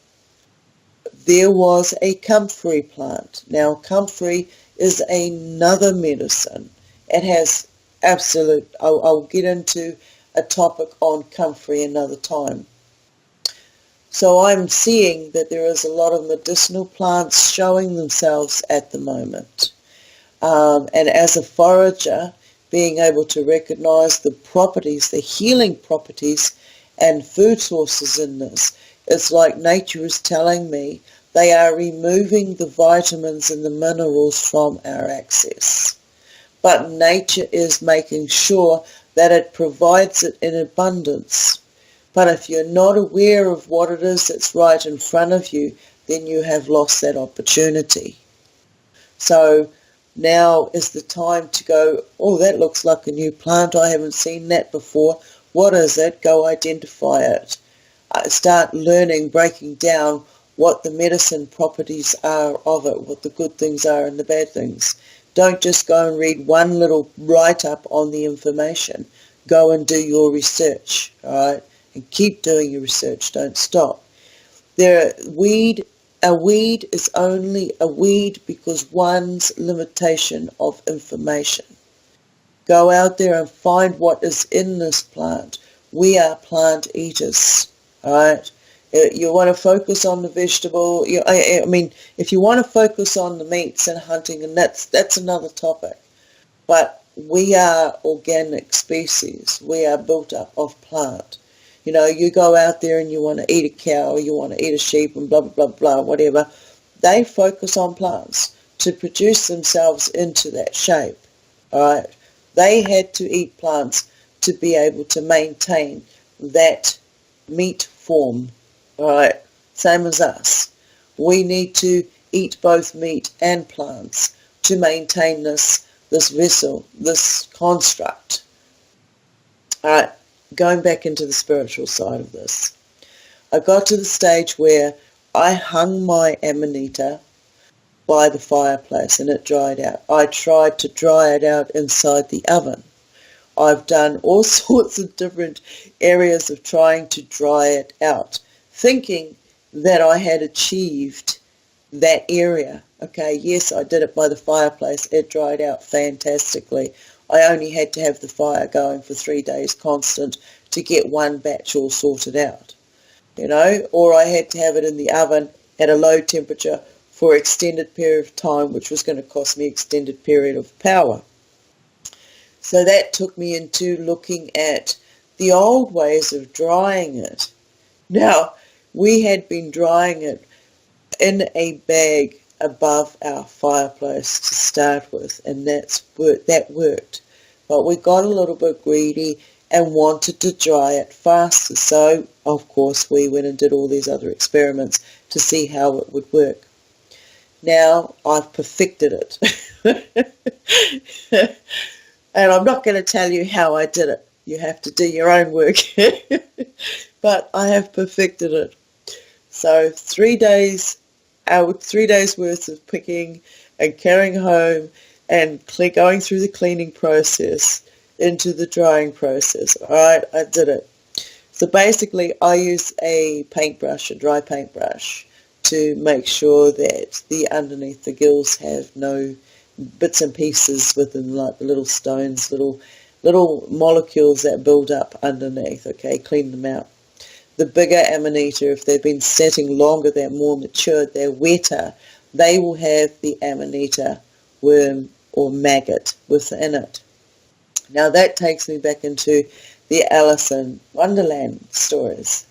there was a comfrey plant. Now, comfrey is another medicine. It has absolute, I'll get into a topic on comfrey another time. So I'm seeing that there is a lot of medicinal plants showing themselves at the moment. And as a forager, being able to recognize the properties, the healing properties and food sources in this, it's like nature is telling me they are removing the vitamins and the minerals from our access. But nature is making sure that it provides it in abundance. But if you're not aware of what it is that's right in front of you, then you have lost that opportunity. So now is the time to go, oh, that looks like a new plant. I haven't seen that before. What is it? Go identify it. Start learning, breaking down what the medicine properties are of it, what the good things are and the bad things. Don't just go and read one little write-up on the information. Go and do your research, all right? And keep doing your research. Don't stop. A weed is only a weed because one's limitation of information. Go out there and find what is in this plant. We are plant eaters, all right? You want to focus on the vegetable. I mean, if you want to focus on the meats and hunting, and that's another topic. But we are organic species. We are built up of plant. You know, you go out there and you want to eat a cow, you want to eat a sheep, and blah, blah, blah, blah, whatever. They focus on plants to produce themselves into that shape. All right. They had to eat plants to be able to maintain that meat form. All right, same as us. We need to eat both meat and plants to maintain this vessel, this construct. All right, going back into the spiritual side of this. I got to the stage where I hung my Amanita by the fireplace and it dried out. I tried to dry it out inside the oven. I've done all sorts of different areas of trying to dry it out, thinking that I had achieved that area. Okay, yes, I did it by the fireplace. It dried out fantastically. I only had to have the fire going for 3 days constant to get one batch all sorted out, you know, or I had to have it in the oven at a low temperature for an extended period of time, which was going to cost me extended period of power. So that took me into looking at the old ways of drying it. Now, we had been drying it in a bag above our fireplace to start with, and that worked. But we got a little bit greedy and wanted to dry it faster. So, of course, we went and did all these other experiments to see how it would work. Now, I've perfected it. And I'm not going to tell you how I did it. You have to do your own work. But I have perfected it. So 3 days, 3 days worth of picking and carrying home and going through the cleaning process into the drying process. All right, I did it. So basically I use a paintbrush, a dry paintbrush, to make sure that the underneath the gills have no bits and pieces within, like the little stones, little molecules that build up underneath. Okay, clean them out. The bigger Amanita, if they've been sitting longer, they're more matured, they're wetter, they will have the Amanita worm or maggot within it. Now that takes me back into the Alice in Wonderland stories.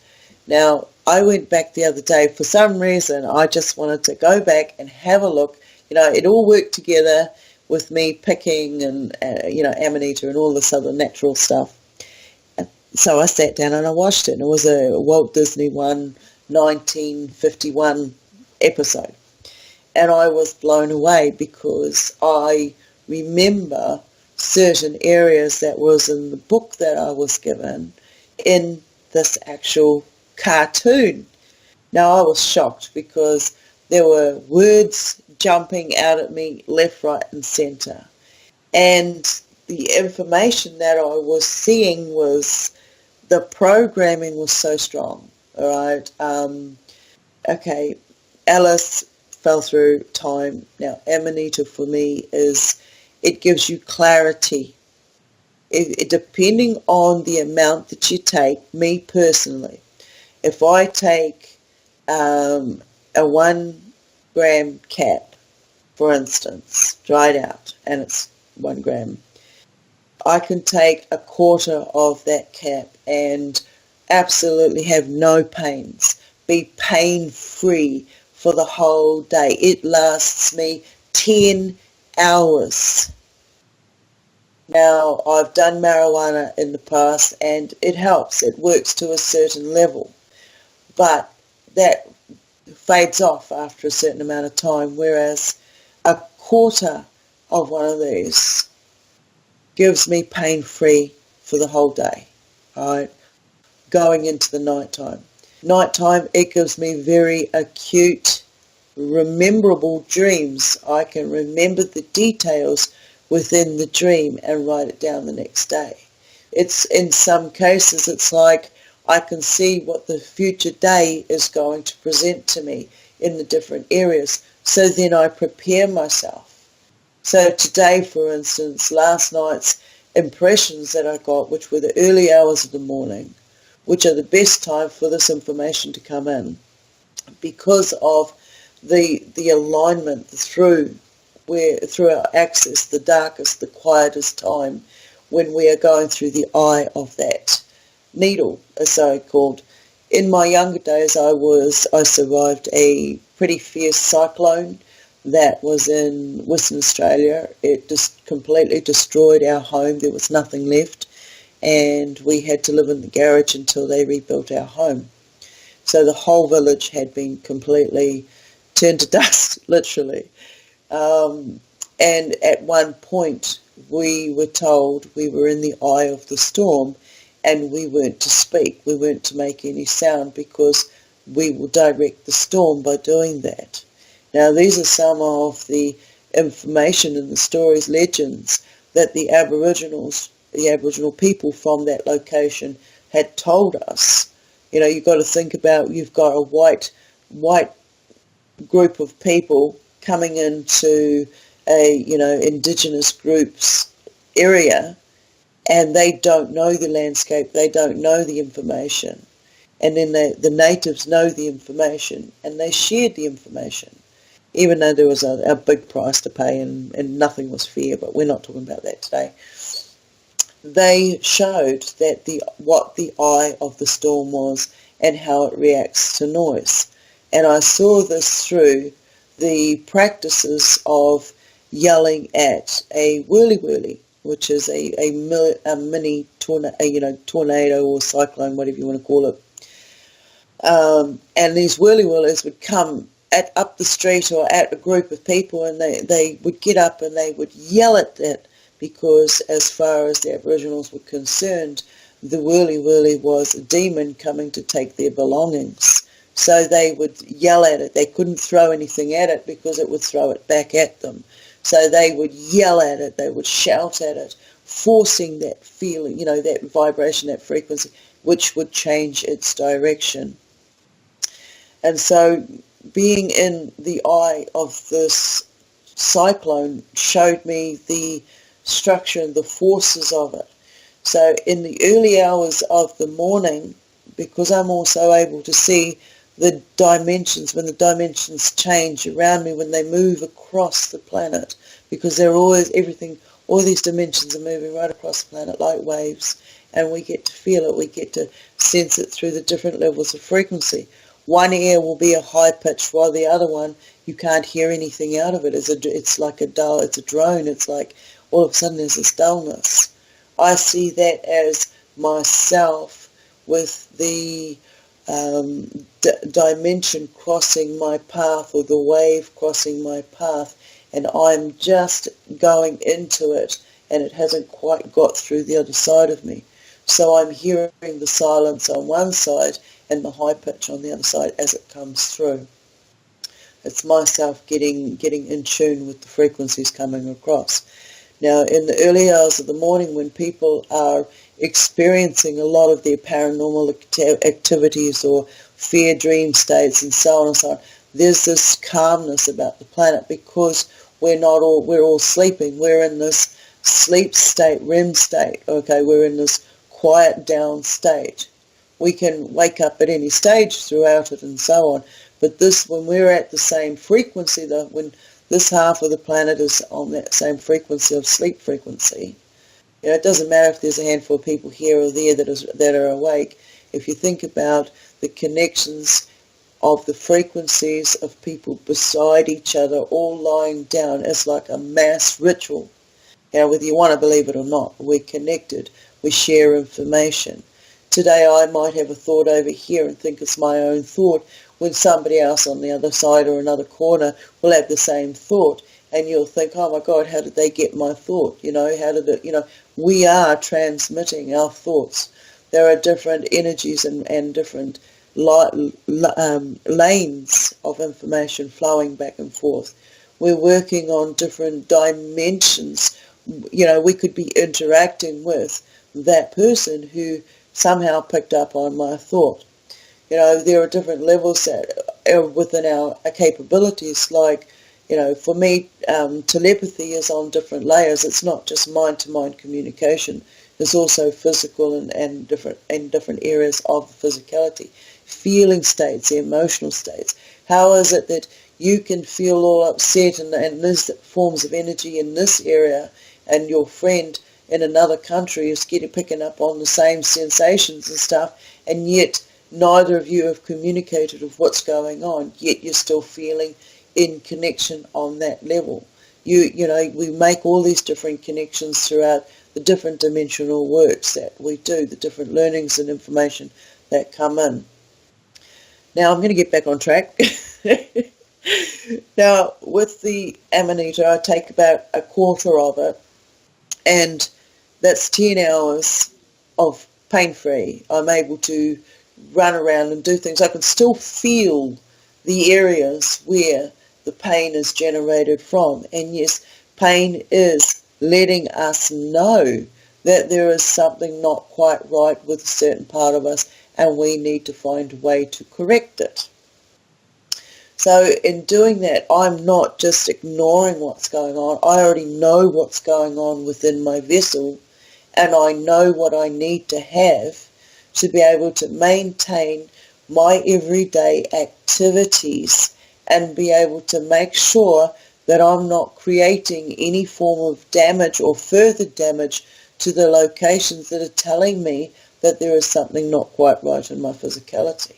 Now, I went back the other day. For some reason, I just wanted to go back and have a look. You know, it all worked together with me picking and, Amanita and all this other natural stuff. So I sat down and I watched it, and it was a Walt Disney 1951 episode. And I was blown away because I remember certain areas that was in the book that I was given in this actual cartoon. Now I was shocked because there were words jumping out at me left, right and centre. And the information that I was seeing was, the programming was so strong, all right? Okay, Alice fell through time. Now, Amanita for me it gives you clarity. Depending on the amount that you take, me personally, if I take a 1 gram cap, for instance, dried out, and it's 1 gram, I can take a quarter of that cap and absolutely have no pains, be pain-free for the whole day. It lasts me 10 hours. Now, I've done marijuana in the past and it helps. It works to a certain level. But that fades off after a certain amount of time, whereas a quarter of one of these gives me pain-free for the whole day, right? Going into the nighttime. Nighttime, it gives me very acute, rememberable dreams. I can remember the details within the dream and write it down the next day. It's, in some cases, it's like I can see what the future day is going to present to me in the different areas. So then I prepare myself. So today, for instance, last night's impressions that I got, which were the early hours of the morning, which are the best time for this information to come in, because of the alignment through our axis, the darkest, the quietest time, when we are going through the eye of that needle, as so called. In my younger days, I survived a pretty fierce cyclone that was in Western Australia. It just completely destroyed our home. There was nothing left, and we had to live in the garage until they rebuilt our home. So the whole village had been completely turned to dust, literally. And at one point, we were told we were in the eye of the storm, and we weren't to speak. We weren't to make any sound, because we will direct the storm by doing that. Now, these are some of the information in the stories, legends, that the Aboriginal people from that location had told us. You know, you've got to think about, you've got a white group of people coming into a, indigenous group's area, and they don't know the landscape, they don't know the information. And then the natives know the information, and they shared the information, even though there was a big price to pay and nothing was fair, but we're not talking about that today. They showed that what the eye of the storm was and how it reacts to noise. And I saw this through the practices of yelling at a whirly-whirly, which is a mini tornado or cyclone, whatever you want to call it. And these whirly-whirlies would come up the street or at a group of people, and they would get up and they would yell at it, because as far as the Aboriginals were concerned, the whirly-whirly was a demon coming to take their belongings. So they would yell at it. They couldn't throw anything at it because it would throw it back at them. So they would yell at it, they would shout at it, forcing that feeling, that vibration, that frequency, which would change its direction. And so being in the eye of this cyclone showed me the structure and the forces of it. So in the early hours of the morning, because I'm also able to see the dimensions, when the dimensions change around me, when they move across the planet, because they're always, all these dimensions are moving right across the planet like waves, and we get to feel it, we get to sense it through the different levels of frequency. one ear will be a high pitch while the other one you can't hear anything out of it. It's like a dull, it's a drone. It's like all of a sudden there's this dullness. I see that as myself with the dimension crossing my path, or the wave crossing my path, and I'm just going into it and it hasn't quite got through the other side of me. So I'm hearing the silence on one side and the high pitch on the other side as it comes through. It's myself getting in tune with the frequencies coming across. Now, in the early hours of the morning, when people are experiencing a lot of their paranormal activities or fear dream states and so on and so on, there's this calmness about the planet, because we're all sleeping. We're in this sleep state, REM state. Okay, we're in this quiet down state. We can wake up at any stage throughout it and so on, but this, when we're at the same frequency, when this half of the planet is on that same frequency of sleep frequency, it doesn't matter if there's a handful of people here or there that are awake. If you think about the connections of the frequencies of people beside each other all lying down, it's like a mass ritual. Whether you want to believe it or not, we're connected. We share information. Today I might have a thought over here and think it's my own thought, when somebody else on the other side or another corner will have the same thought, and you'll think, oh my God, how did they get my thought? How did it, we are transmitting our thoughts. There are different energies and different lanes of information flowing back and forth. We're working on different dimensions. We could be interacting with that person who somehow picked up on my thought. There are different levels that are within our capabilities. Like, for me, telepathy is on different layers. It's not just mind-to-mind communication. There's also physical and different areas of the physicality. Feeling states, emotional states. How is it that you can feel all upset and there's forms of energy in this area, and your friend in another country is picking up on the same sensations and stuff, and yet neither of you have communicated of what's going on, yet you're still feeling in connection on that level. We make all these different connections throughout the different dimensional works that we do, the different learnings and information that come in. Now I'm going to get back on track. Now, with the Amanita, I take about a quarter of it, and that's 10 hours of pain-free. I'm able to run around and do things. I can still feel the areas where the pain is generated from. And yes, pain is letting us know that there is something not quite right with a certain part of us, and we need to find a way to correct it. So in doing that, I'm not just ignoring what's going on. I already know what's going on within my vessel, and I know what I need to have to be able to maintain my everyday activities and be able to make sure that I'm not creating any form of damage or further damage to the locations that are telling me that there is something not quite right in my physicality.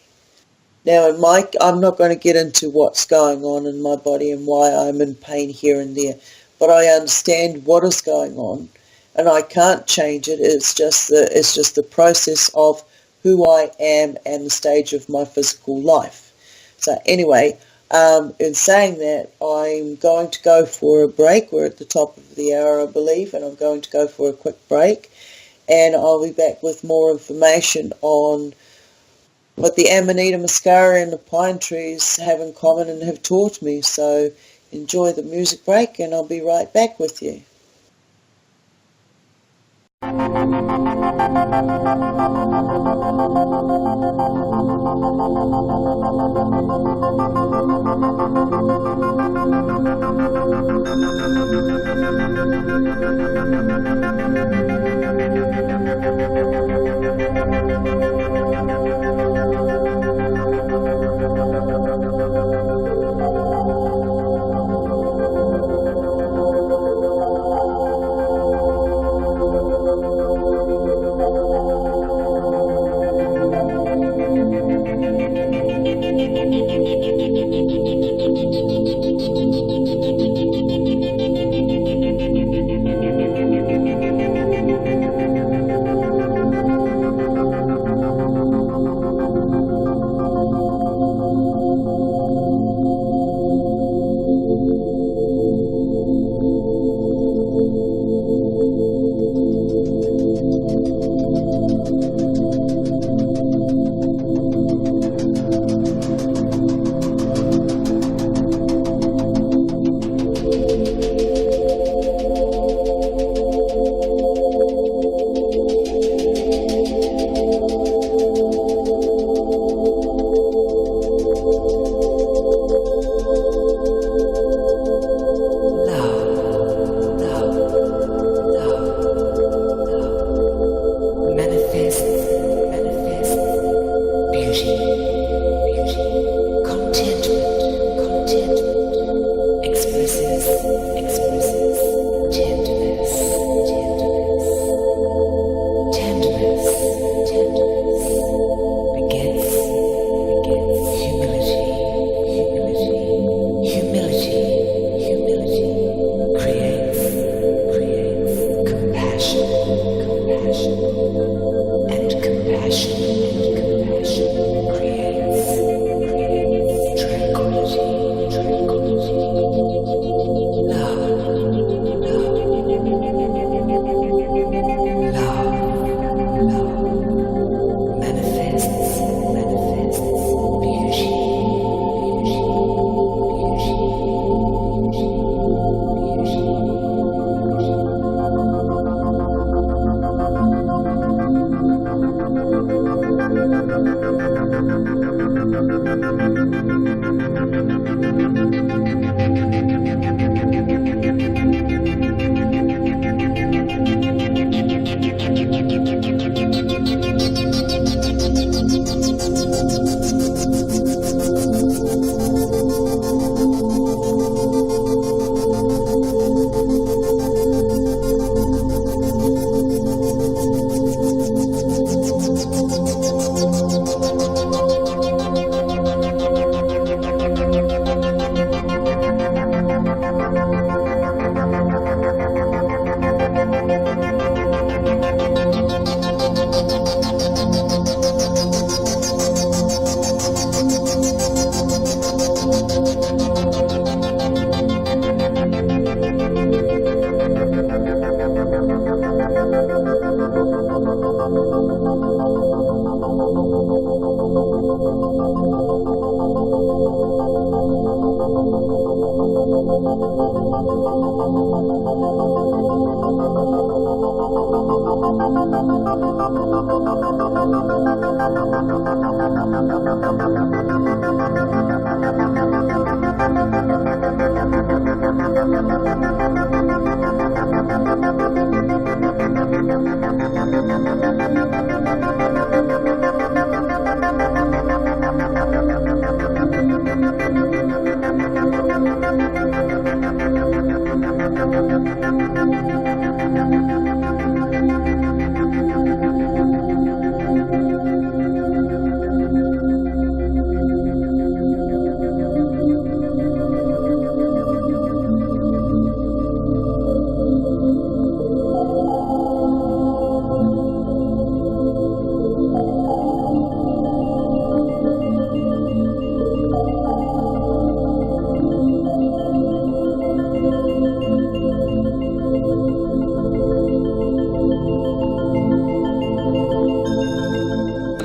Now, I'm not going to get into what's going on in my body and why I'm in pain here and there, but I understand what is going on, and I can't change it. It's just the process of who I am and the stage of my physical life. So anyway, in saying that, I'm going to go for a break. We're at the top of the hour, I believe, and I'm going to go for a quick break, and I'll be back with more information on what the Amanita muscara and the pine trees have in common and have taught me. So enjoy the music break, and I'll be right back with you.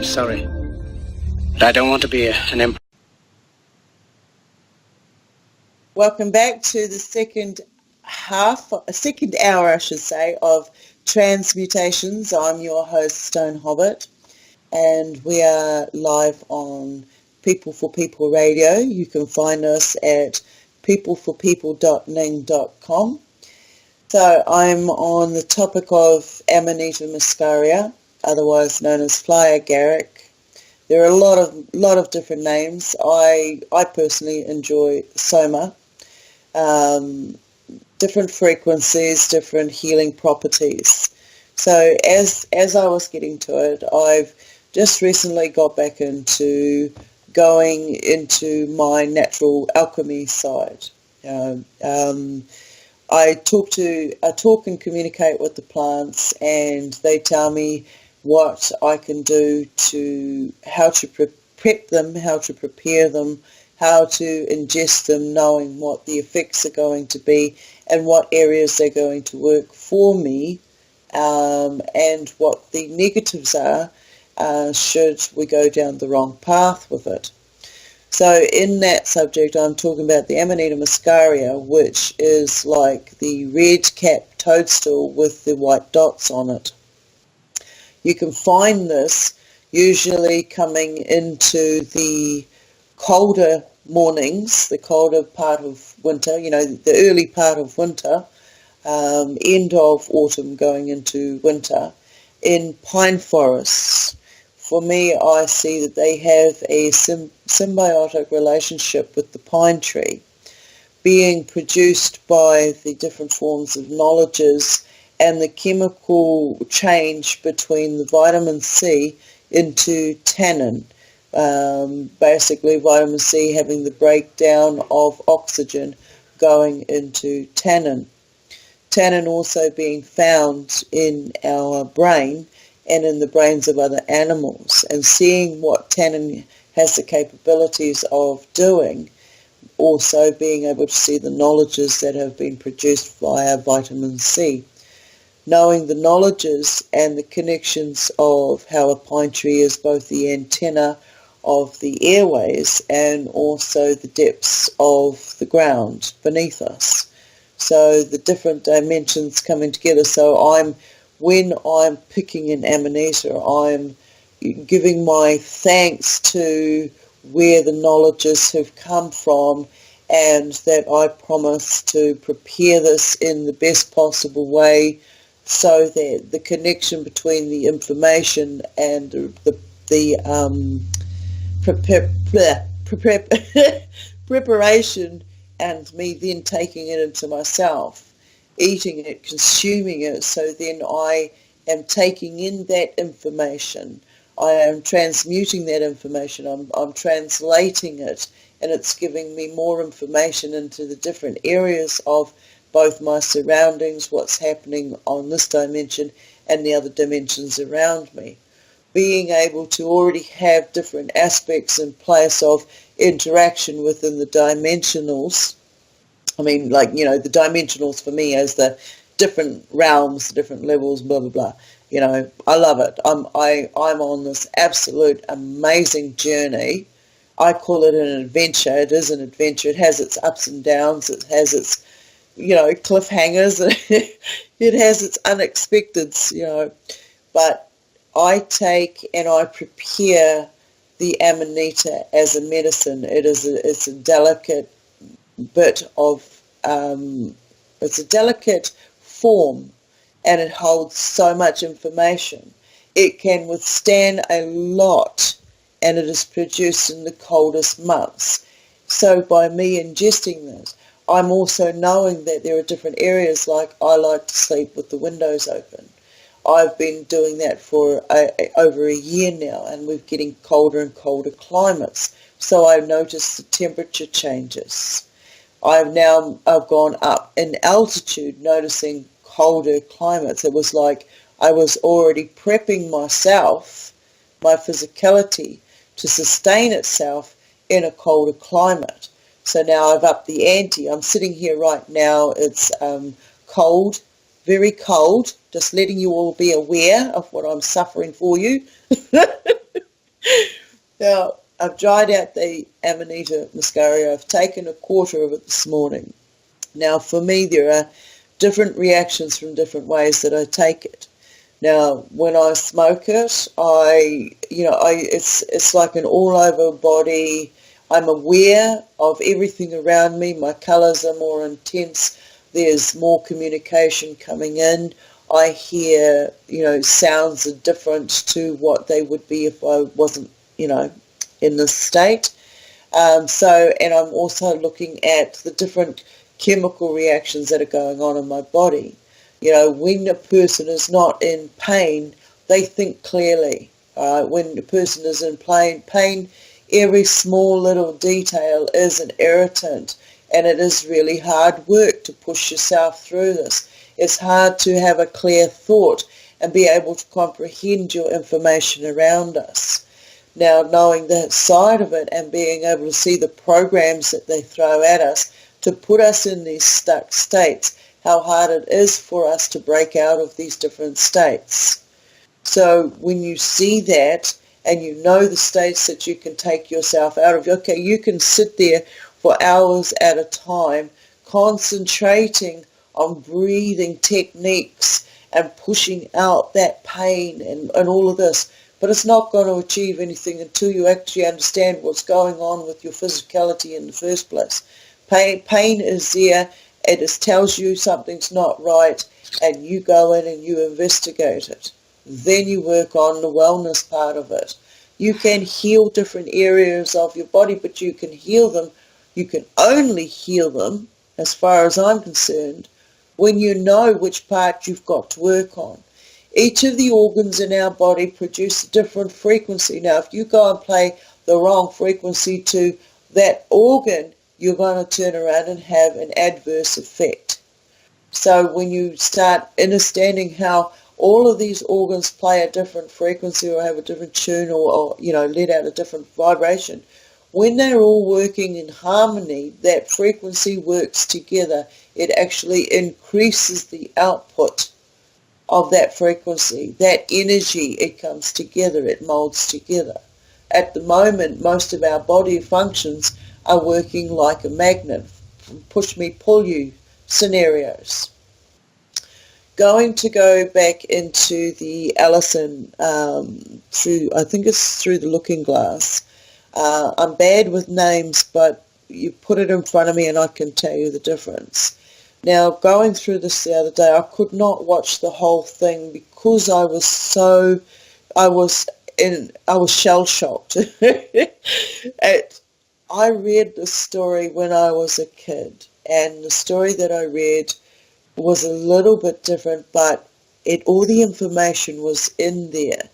I'm sorry, but I don't want to be an emperor. Welcome back to the second hour, I should say, of Transmutations. I'm your host, Stone Hobbit, and we are live on People for People Radio. You can find us at peopleforpeople.ning.com. So I'm on the topic of Amanita muscaria, otherwise known as fly agaric. There are a lot of different names. I personally enjoy Soma. Different frequencies, different healing properties. So as I was getting to it, I've just recently got back into going into my natural alchemy side. I talk and communicate with the plants, and they tell me what I can do to how to prep them, how to prepare them, how to ingest them, knowing what the effects are going to be and what areas they're going to work for me, and what the negatives are should we go down the wrong path with it. So in that subject, I'm talking about the Amanita muscaria, which is like the red-capped toadstool with the white dots on it. You can find this usually coming into the colder mornings, the colder part of winter, the early part of winter, end of autumn going into winter, in pine forests. For me, I see that they have a symbiotic relationship with the pine tree, being produced by the different forms of knowledges and the chemical change between the vitamin C into tannin. Basically, vitamin C having the breakdown of oxygen going into tannin. Tannin also being found in our brain and in the brains of other animals, and seeing what tannin has the capabilities of doing, also being able to see the knowledges that have been produced via vitamin C. Knowing the knowledges and the connections of how a pine tree is both the antenna of the airways and also the depths of the ground beneath us. So the different dimensions coming together. So when I'm picking an Amanita, I'm giving my thanks to where the knowledges have come from, and that I promise to prepare this in the best possible way so that the connection between the information and the preparation and me then taking it into myself, eating it, consuming it, so then I am taking in that information. I am transmuting that information. I'm translating it, and it's giving me more information into the different areas of both my surroundings, what's happening on this dimension and the other dimensions around me. Being able to already have different aspects in place of interaction within the dimensionals. I mean, like, you know, the dimensionals for me as the different realms, the different levels, blah, blah, blah. You know, I love it. I'm on this absolute amazing journey. I call it an adventure. It is an adventure. It has its ups and downs. It has its, you know, cliffhangers. It has its unexpecteds, you know. But I take and I prepare the Amanita as a medicine. It's a delicate bit of, it's a delicate form, and it holds so much information. It can withstand a lot, and it is produced in the coldest months. So by me ingesting this, I'm also knowing that there are different areas, like I like to sleep with the windows open. I've been doing that for over a year now, and we're getting colder and colder climates. So I've noticed the temperature changes. I've gone up in altitude, noticing colder climates. It was like I was already prepping myself, my physicality, to sustain itself in a colder climate. So now I've upped the ante. I'm sitting here right now. It's cold, very cold. Just letting you all be aware of what I'm suffering for you. Now, I've dried out the Amanita muscaria. I've taken a quarter of it this morning. Now, for me, there are different reactions from different ways that I take it. Now, when I smoke it, it's like an all-over body. I'm aware of everything around me. My colours are more intense. There's more communication coming in. I hear, sounds are different to what they would be if I wasn't, in this state. And I'm also looking at the different chemical reactions that are going on in my body. When a person is not in pain, they think clearly. When a person is in pain, every small little detail is an irritant, and it is really hard work to push yourself through this. It's hard to have a clear thought and be able to comprehend your information around us. Now, knowing that side of it and being able to see the programs that they throw at us to put us in these stuck states, how hard it is for us to break out of these different states. So when you see that and you know the states that you can take yourself out of, okay, you can sit there for hours at a time concentrating on breathing techniques and pushing out that pain and all of this. But it's not going to achieve anything until you actually understand what's going on with your physicality in the first place. Pain is there. It just tells you something's not right, and you go in and you investigate it. Then you work on the wellness part of it. You can heal different areas of your body, but you can heal them. You can only heal them, as far as I'm concerned, when you know which part you've got to work on. Each of the organs in our body produce a different frequency. Now, if you go and play the wrong frequency to that organ, you're going to turn around and have an adverse effect. So when you start understanding how all of these organs play a different frequency or have a different tune or let out a different vibration, when they're all working in harmony, that frequency works together. It actually increases the output of that frequency, that energy. It comes together, it molds together. At the moment, most of our body functions are working like a magnet, push me, pull you scenarios. going to go back into the Allison I think it's through the Looking Glass. I'm bad with names, but you put it in front of me and I can tell you the difference. Now, going through this the other day, I could not watch the whole thing because I was shell-shocked. I read this story when I was a kid, and the story that I read was a little bit different, but all the information was in there.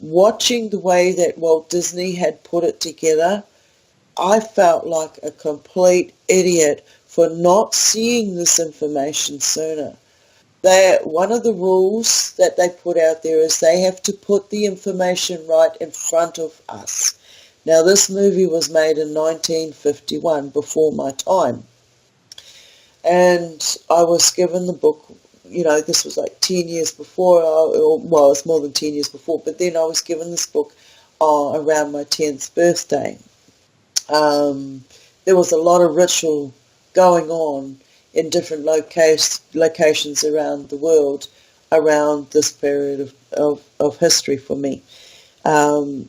Watching the way that Walt Disney had put it together, I felt like a complete idiot for not seeing this information sooner. One of the rules that they put out there is they have to put the information right in front of us. Now, this movie was made in 1951, before my time. And I was given the book, this was like 10 years before, it's more than 10 years before, but then I was given this book around my 10th birthday. There was a lot of ritual going on in different locations around the world around this period of history for me. And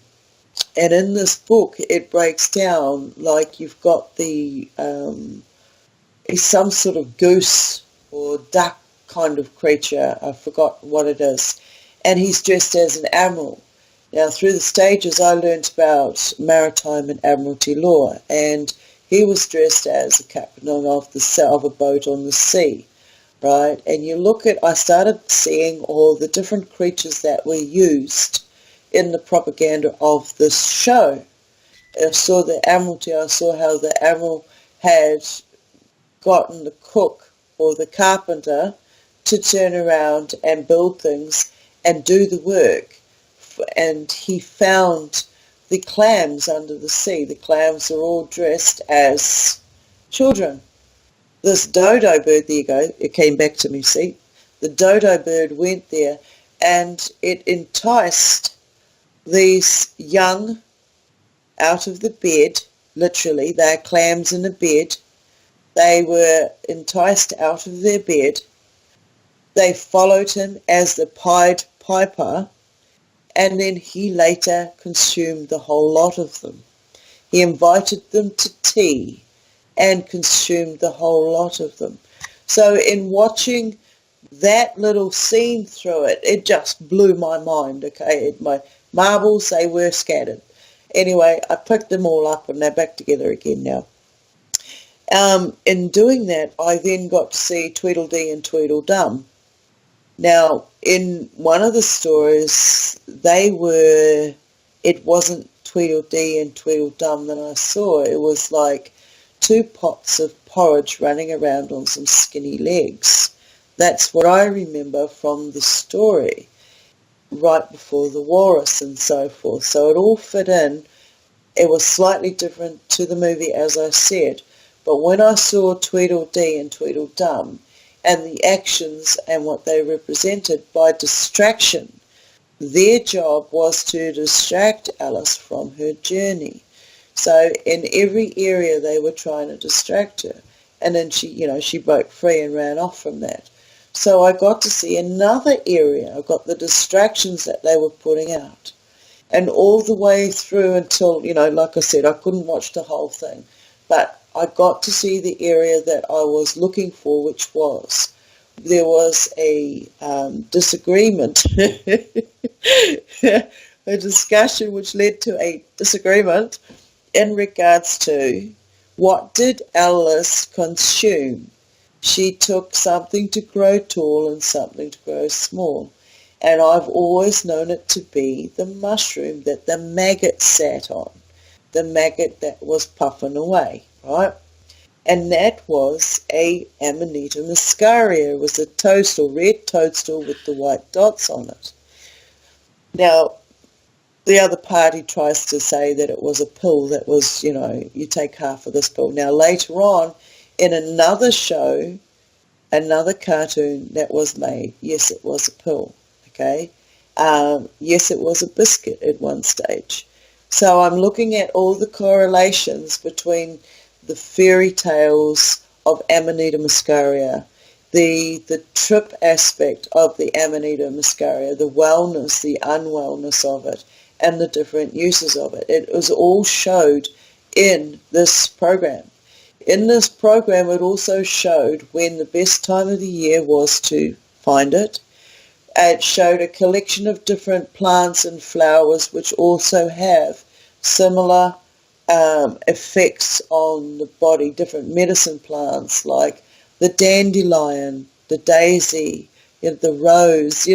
in this book, it breaks down like you've got some sort of goose or duck kind of creature. I forgot what it is. And he's dressed as an admiral. Now, through the stages, I learnt about maritime and admiralty law, and he was dressed as a captain of a boat on the sea, right? And I started seeing all the different creatures that were used in the propaganda of this show. I saw the admiralty, I saw how the admiral had gotten the cook or the carpenter to turn around and build things and do the work. And he found the clams under the sea. The clams are all dressed as children. This dodo bird, there you go, it came back to me, see? The dodo bird went there and it enticed these young out of the bed, literally, they're clams in a bed. They were enticed out of their bed. They followed him as the Pied Piper, and then he later consumed the whole lot of them. He invited them to tea and consumed the whole lot of them. So in watching that little scene through it, it just blew my mind, okay? My marbles, they were scattered. Anyway, I picked them all up and they're back together again now. In doing that, I then got to see Tweedledee and Tweedledum. Now, in one of the stories, it wasn't Tweedledee and Tweedledum that I saw. It was like 2 pots of porridge running around on some skinny legs. That's what I remember from the story, right before the walrus and so forth. So it all fit in. It was slightly different to the movie, as I said. But when I saw Tweedledee and Tweedledum and the actions and what they represented by distraction, their job was to distract Alice from her journey. So in every area they were trying to distract her. And then she broke free and ran off from that. So I got to see another area. I got the distractions that they were putting out. And all the way through until, like I said, I couldn't watch the whole thing. But I got to see the area that I was looking for, which was, there was a disagreement, a discussion which led to a disagreement in regards to what did Alice consume. She took something to grow tall and something to grow small. And I've always known it to be the mushroom that the maggot sat on, the maggot that was puffing away, right? And that was a Amanita muscaria. It was a toadstool, red toadstool with the white dots on it. Now, the other party tries to say that it was a pill that was, you take half of this pill. Now, later on, in another show, another cartoon that was made, yes, it was a pill, okay? Yes, it was a biscuit at one stage. So I'm looking at all the correlations between the fairy tales of Amanita muscaria the trip aspect of the Amanita muscaria, the wellness, the unwellness of it, and the different uses of it. It was all showed in this program. In this program, it also showed when the best time of the year was to find it. It showed a collection of different plants and flowers which also have similar effects on the body, different medicine plants like the dandelion, the daisy, the rose,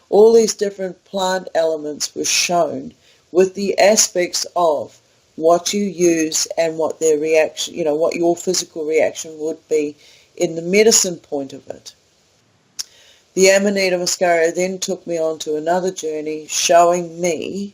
all these different plant elements were shown with the aspects of what you use and what their reaction, what your physical reaction would be in the medicine point of it. The Amanita muscaria then took me on to another journey showing me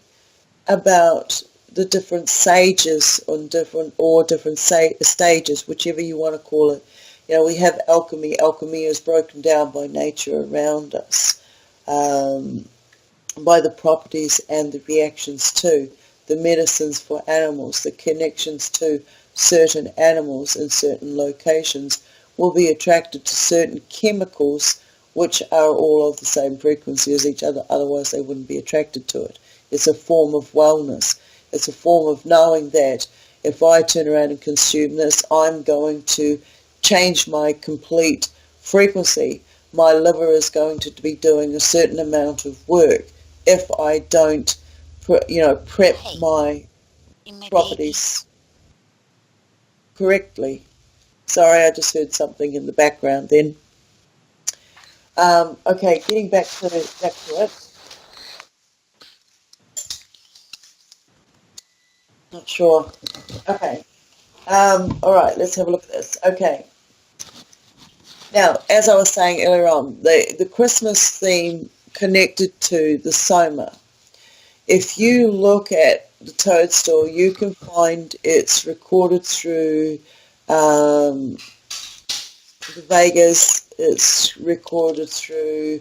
about the different sages on different stages, whichever you want to call it. We have alchemy. Alchemy is broken down by nature around us, by the properties and the reactions to the medicines for animals, the connections to certain animals in certain locations will be attracted to certain chemicals which are all of the same frequency as each other, otherwise they wouldn't be attracted to it. It's a form of wellness. It's a form of knowing that if I turn around and consume this, I'm going to change my complete frequency. My liver is going to be doing a certain amount of work if I don't, prep my properties correctly. Sorry, I just heard something in the background then. Okay, getting back to it. Not sure. Okay. All right, let's have a look at this. Okay. Now, as I was saying earlier on, the Christmas theme connected to the Soma. If you look at the toadstool, you can find it's recorded through the Vegas. It's recorded through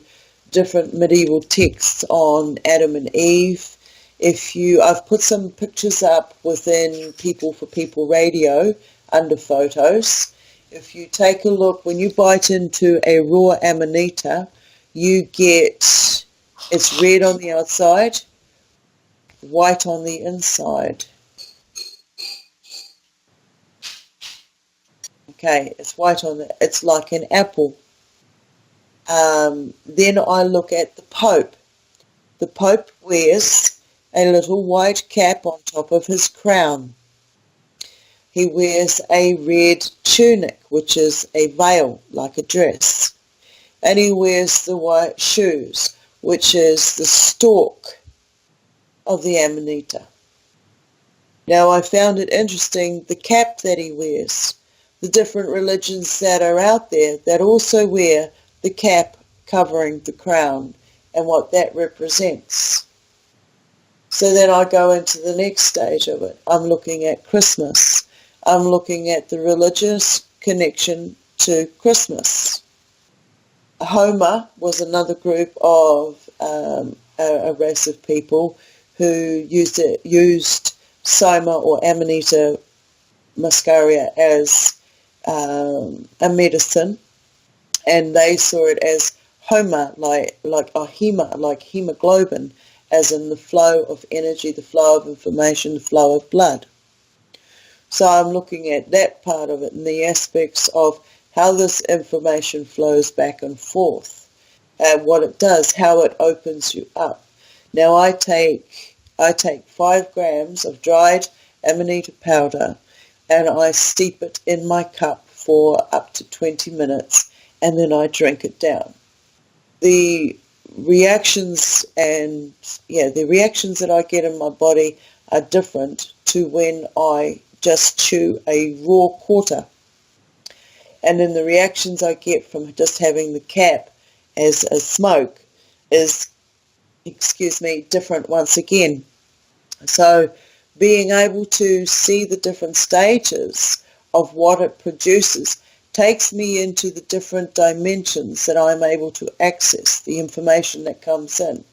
different medieval texts on Adam and Eve. I've put some pictures up within People for People Radio under photos. If you take a look, when you bite into a raw amanita, you get, it's red on the outside, white on the inside. Okay, it's white it's like an apple. Then I look at the Pope. The Pope wears a little white cap on top of his crown. He wears a red tunic, which is a veil, like a dress. And he wears the white shoes, which is the stalk of the Amanita. Now I found it interesting, the cap that he wears, the different religions that are out there that also wear the cap covering the crown and what that represents. So then I go into the next stage of it. I'm looking at Christmas. I'm looking at the religious connection to Christmas. Homa was another group of a race of people who used Soma or Amanita muscaria as a medicine, and they saw it as Homa, like a hema, like hemoglobin, as in the flow of energy, the flow of information, the flow of blood. So I'm looking at that part of it and the aspects of how this information flows back and forth, and what it does, how it opens you up. Now I take 5 grams of dried amanita powder and I steep it in my cup for up to 20 minutes and then I drink it down. The reactions that I get in my body are different to when I just chew a raw quarter. And then the reactions I get from just having the cap as a smoke is, different once again. So being able to see the different stages of what it produces takes me into the different dimensions that I'm able to access the information that comes in.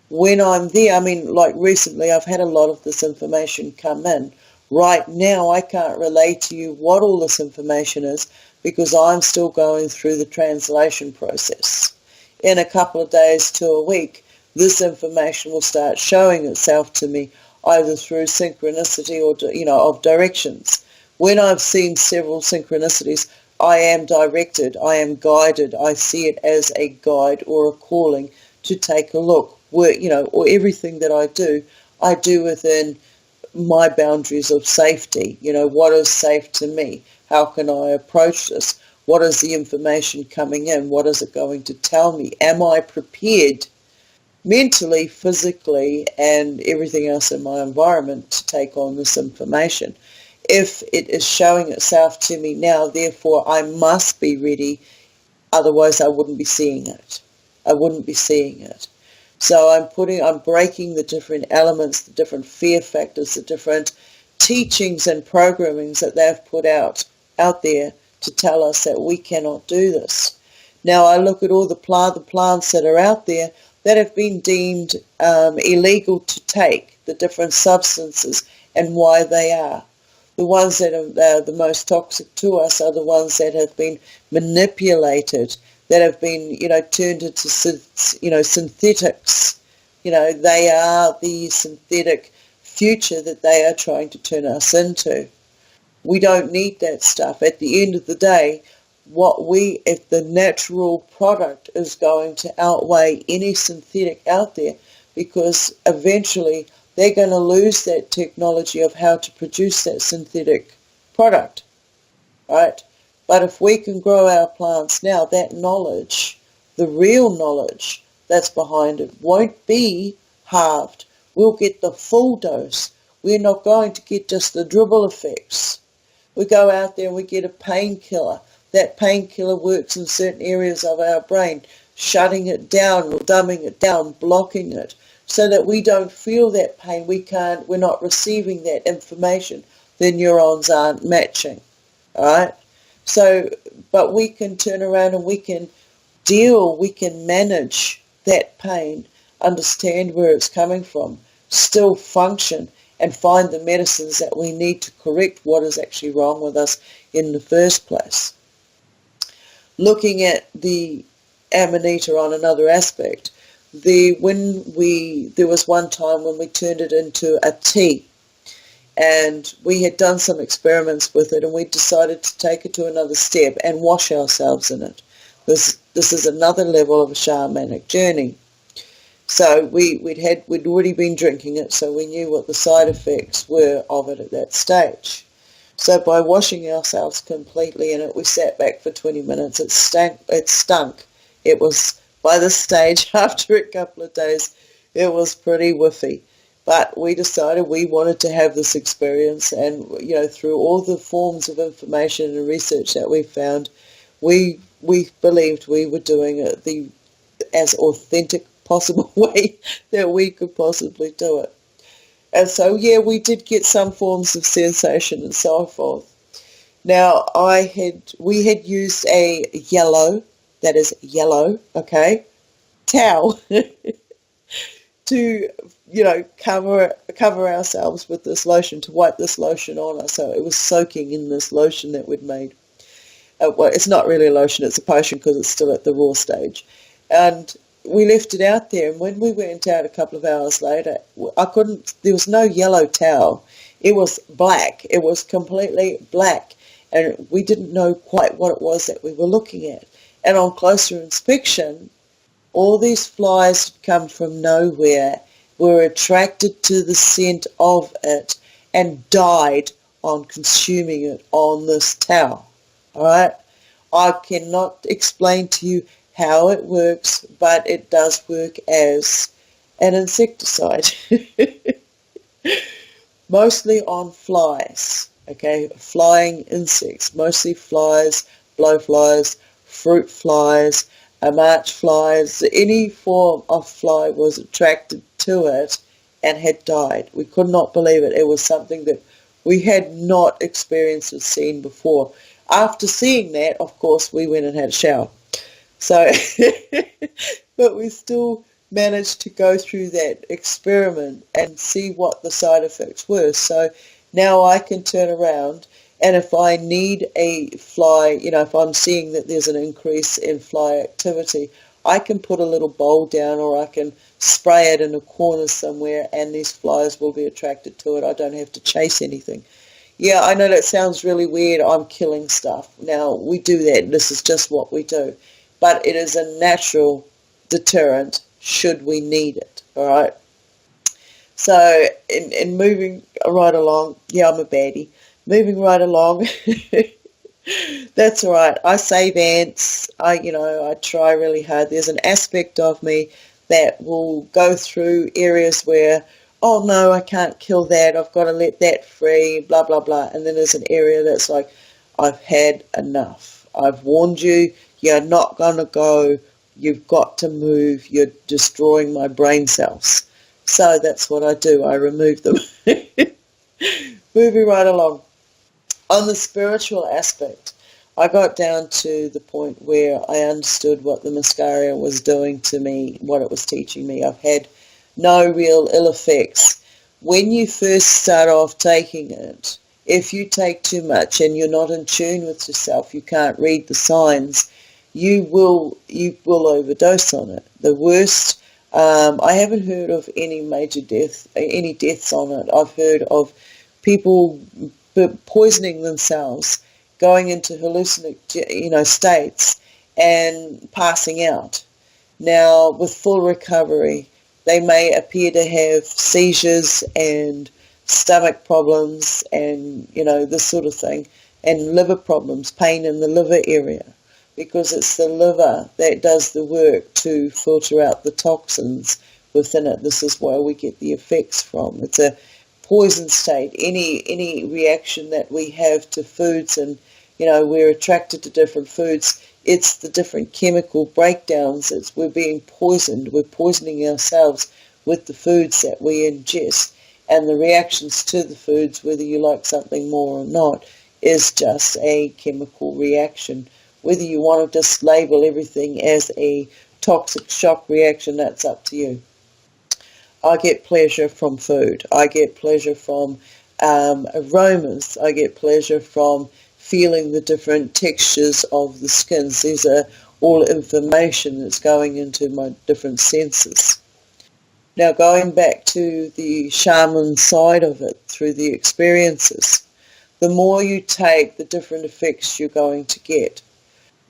When I'm there, like recently I've had a lot of this information come in Right now, I can't relay to you what all this information is because I'm still going through the translation process. In a couple of days to a week, this information will start showing itself to me either through synchronicity or, of directions. When I've seen several synchronicities, I am directed, I am guided, I see it as a guide or a calling to take a look. Or everything that I do within my boundaries of safety. What is safe to me? How can I approach this? What is the information coming in? What is it going to tell me? Am I prepared mentally, physically, and everything else in my environment to take on this information? If it is showing itself to me now, therefore I must be ready, otherwise I wouldn't be seeing it. So I'm breaking the different elements, the different fear factors, the different teachings and programmings that they've put out there to tell us that we cannot do this. Now I look at all the plants that are out there that have been deemed illegal to take, the different substances and why they are. The ones that are the most toxic to us are the ones that have been manipulated, that have been, turned into, synthetics. They are the synthetic future that they are trying to turn us into. We don't need that stuff. At the end of the day, if the natural product is going to outweigh any synthetic out there, because eventually they're going to lose that technology of how to produce that synthetic product, right? But if we can grow our plants now, that knowledge, the real knowledge that's behind it, won't be halved. We'll get the full dose. We're not going to get just the dribble effects. We go out there and we get a painkiller. That painkiller works in certain areas of our brain, shutting it down or dumbing it down, blocking it, so that we don't feel that pain. We're not receiving that information. The neurons aren't matching, all right? So, but we can turn around and we can manage that pain, understand where it's coming from, still function, and find the medicines that we need to correct what is actually wrong with us in the first place. Looking at the Amanita on another aspect, there was one time when we turned it into a tea, and we had done some experiments with it, and we decided to take it to another step and wash ourselves in it. This is another level of a shamanic journey. So we'd already been drinking it, so we knew what the side effects were of it at that stage. So by washing ourselves completely in it, we sat back for 20 minutes. It stunk. It was, by this stage, after a couple of days, it was pretty whiffy. But we decided we wanted to have this experience, and through all the forms of information and research that we found, we believed we were doing it as authentic possible way that we could possibly do it. And so, we did get some forms of sensation and so forth. Now, we had used a yellow, towel to, cover ourselves with this lotion, to wipe this lotion on us. So it was soaking in this lotion that we'd made. Well, it's not really a lotion, it's a potion because it's still at the raw stage. And we left it out there, and when we went out a couple of hours later, there was no yellow towel. It was black. It was completely black, and we didn't know quite what it was that we were looking at. And on closer inspection, all these flies had come from nowhere, were attracted to the scent of it, and died on consuming it on this towel. All right? I cannot explain to you how it works, but it does work as an insecticide. Mostly on flies, okay? Flying insects, mostly flies, blowflies, fruit flies, march flies. Any form of fly was attracted to it and had died. We could not believe it. It was something that we had not experienced or seen before. After seeing that, of course, we went and had a shower. So, but we still managed to go through that experiment and see what the side effects were. So Now I can turn around, and if I need a fly, if I'm seeing that there's an increase in fly activity, I can put a little bowl down, or I can spray it in a corner somewhere, and these flies will be attracted to it. I don't have to chase anything. Yeah, I know that sounds really weird. I'm killing stuff. Now, we do that. This is just what we do. But it is a natural deterrent should we need it, all right? So, in moving right along, yeah, I'm a baddie. Moving right along, that's all right. I save ants. I try really hard. There's an aspect of me that will go through areas where, oh no, I can't kill that. I've got to let that free, blah, blah, blah. And then there's an area that's like, I've had enough. I've warned you. You're not going to go. You've got to move. You're destroying my brain cells. So that's what I do. I remove them. Moving right along. On the spiritual aspect, I got down to the point where I understood what the Muscaria was doing to me, what it was teaching me. I've had no real ill effects. When you first start off taking it, if you take too much and you're not in tune with yourself, you can't read the signs, you will overdose on it. The worst, I haven't heard of any major deaths on it. I've heard of people poisoning themselves, going into hallucinogenic, states, and passing out. Now, with full recovery, they may appear to have seizures and stomach problems and, this sort of thing, and liver problems, pain in the liver area, because it's the liver that does the work to filter out the toxins within it. This is where we get the effects from. It's a poison state. Any reaction that we have to foods, and we're attracted to different foods, it's the different chemical breakdowns. We're being poisoned. We're poisoning ourselves with the foods that we ingest, and the reactions to the foods, whether you like something more or not, is just a chemical reaction. Whether you want to just label everything as a toxic shock reaction, that's up to you. I get pleasure from food. I get pleasure from aromas. I get pleasure from feeling the different textures of the skins. These are all information that's going into my different senses. Now, going back to the shaman side of it, through the experiences, the more you take, the different effects you're going to get.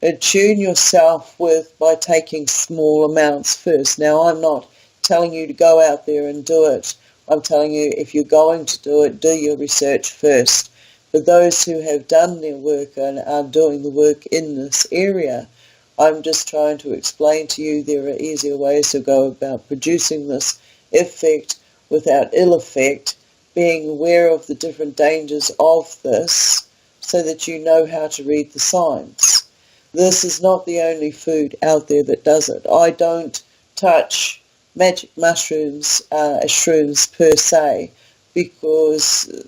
Attune yourself by taking small amounts first. Now, I'm not telling you to go out there and do it. I'm telling you, if you're going to do it, do your research first. For those who have done their work and are doing the work in this area, I'm just trying to explain to you there are easier ways to go about producing this effect without ill effect, being aware of the different dangers of this so that you know how to read the signs. This is not the only food out there that does it. I don't touch magic mushrooms as shrooms per se, because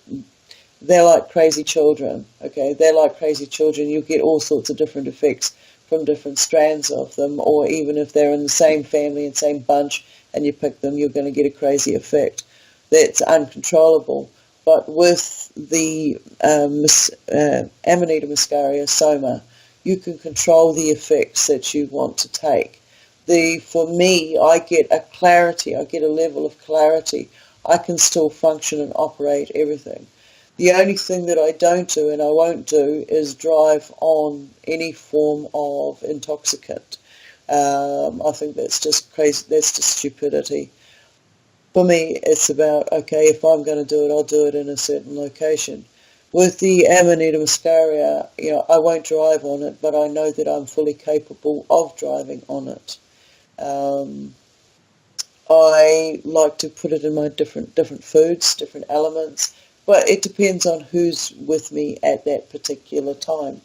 they're like crazy children, okay? They're like crazy children. You get all sorts of different effects from different strands of them, or even if they're in the same family and same bunch and you pick them, you're going to get a crazy effect. That's uncontrollable. But with the Amanita muscaria, Soma, you can control the effects that you want to take. For me, I get a clarity, I get a level of clarity. I can still function and operate everything. The only thing that I don't do and I won't do is drive on any form of intoxicant. I think that's just crazy, that's just stupidity. For me, it's about, okay, if I'm going to do it, I'll do it in a certain location. With the Amanita muscaria, I won't drive on it, but I know that I'm fully capable of driving on it. I like to put it in my different foods, different elements, but it depends on who's with me at that particular time.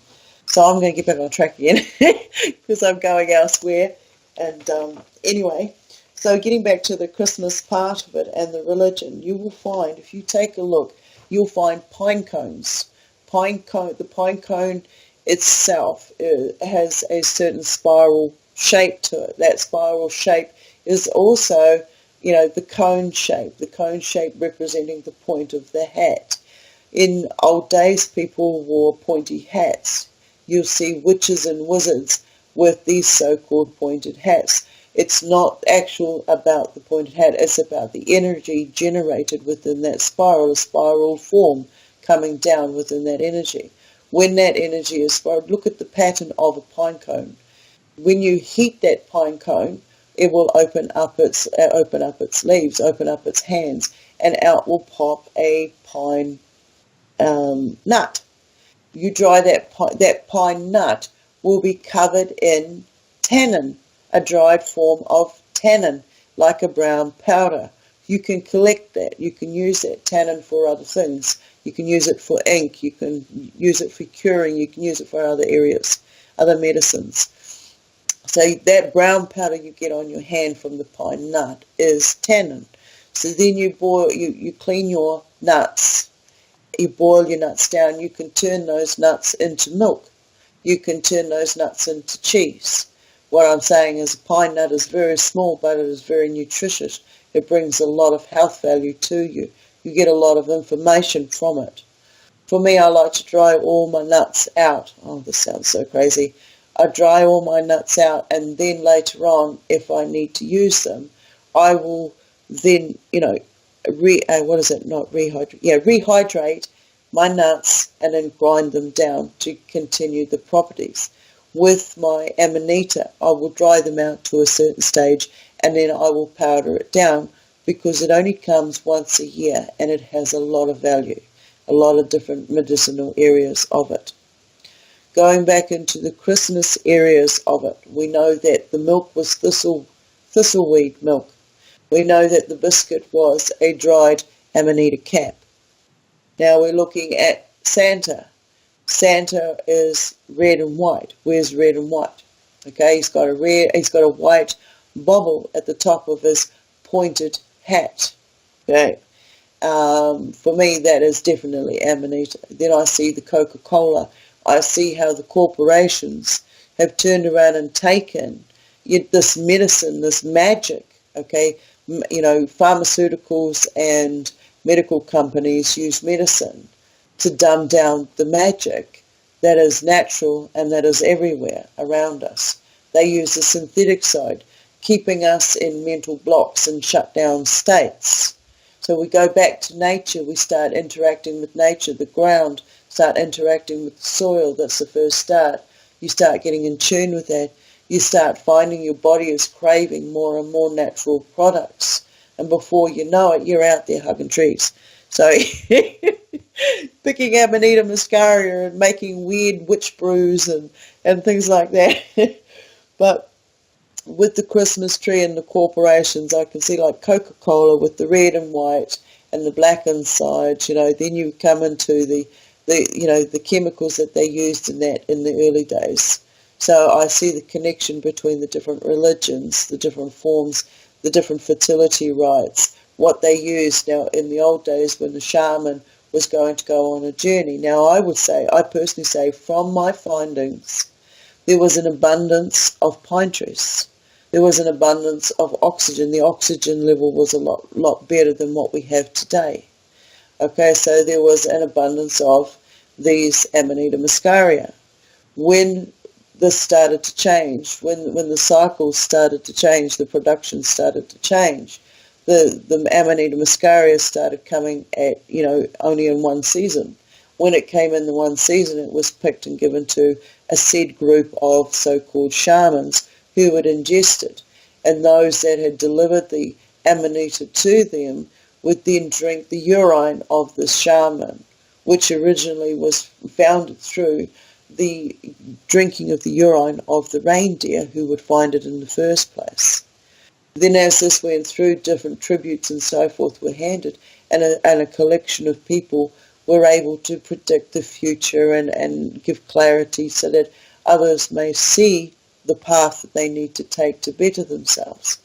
So I'm going to get back on track again because I'm going elsewhere. And anyway, so getting back to the Christmas part of it and the religion, you will find, if you take a look, you'll find pine cones. The pine cone itself has a certain spiral shape to it. That spiral shape is also, the cone shape representing the point of the hat. In old days, people wore pointy hats. You'll see witches and wizards with these so-called pointed hats. It's not actual about the pointed hat, it's about the energy generated within that spiral, a spiral form coming down within that energy. When that energy is spiraled, look at the pattern of a pine cone. When you heat that pine cone, it will open up its leaves, open up its hands, and out will pop a pine nut. You dry that pine nut will be covered in tannin, a dried form of tannin, like a brown powder. You can collect that. You can use that tannin for other things. You can use it for ink. You can use it for curing. You can use it for other areas, other medicines. So that brown powder you get on your hand from the pine nut is tannin. So then you clean your nuts. You boil your nuts down. You can turn those nuts into milk. You can turn those nuts into cheese. What I'm saying is a pine nut is very small, but it is very nutritious. It brings a lot of health value to you. You get a lot of information from it. For me, I like to dry all my nuts out. Oh, this sounds so crazy. I dry all my nuts out, and then later on, if I need to use them, I will then, rehydrate my nuts and then grind them down to continue the properties. With my amanita, I will dry them out to a certain stage, and then I will powder it down, because it only comes once a year and it has a lot of value, a lot of different medicinal areas of it. Going back into the Christmas areas of it, we know that the milk was thistleweed milk. We know that the biscuit was a dried amanita cap. Now we're looking at Santa. Santa is red and white. Where's red and white? Okay, he's got a white bobble at the top of his pointed hat. Okay. For me, that is definitely amanita. Then I see the Coca-Cola. I see how the corporations have turned around and taken this medicine, this magic, okay? Pharmaceuticals and medical companies use medicine to dumb down the magic that is natural and that is everywhere around us. They use the synthetic side, keeping us in mental blocks and shut down states. So we go back to nature, we start interacting with nature, the ground, start interacting with the soil. That's the first start. You start getting in tune with that. You start finding your body is craving more and more natural products. And before you know it, you're out there hugging trees. So picking Amanita muscaria and making weird witch brews and things like that. But with the Christmas tree and the corporations, I can see like Coca-Cola with the red and white and the black inside, then you come into the chemicals that they used in the early days. So I see the connection between the different religions, the different forms, the different fertility rites, what they used now in the old days when the shaman was going to go on a journey. Now I personally say from my findings, there was an abundance of pine trees. There was an abundance of oxygen. The oxygen level was a lot better than what we have today. Okay, so there was an abundance of these Amanita muscaria. When this started to change, when the cycles started to change, the production started to change, the Amanita muscaria started coming at, only in one season. When it came in the one season, it was picked and given to a said group of so-called shamans who would ingest it. And those that had delivered the Amanita to them would then drink the urine of the shaman, which originally was founded through the drinking of the urine of the reindeer who would find it in the first place. Then as this went through, different tributes and so forth were handed, and a collection of people were able to predict the future and give clarity so that others may see the path that they need to take to better themselves.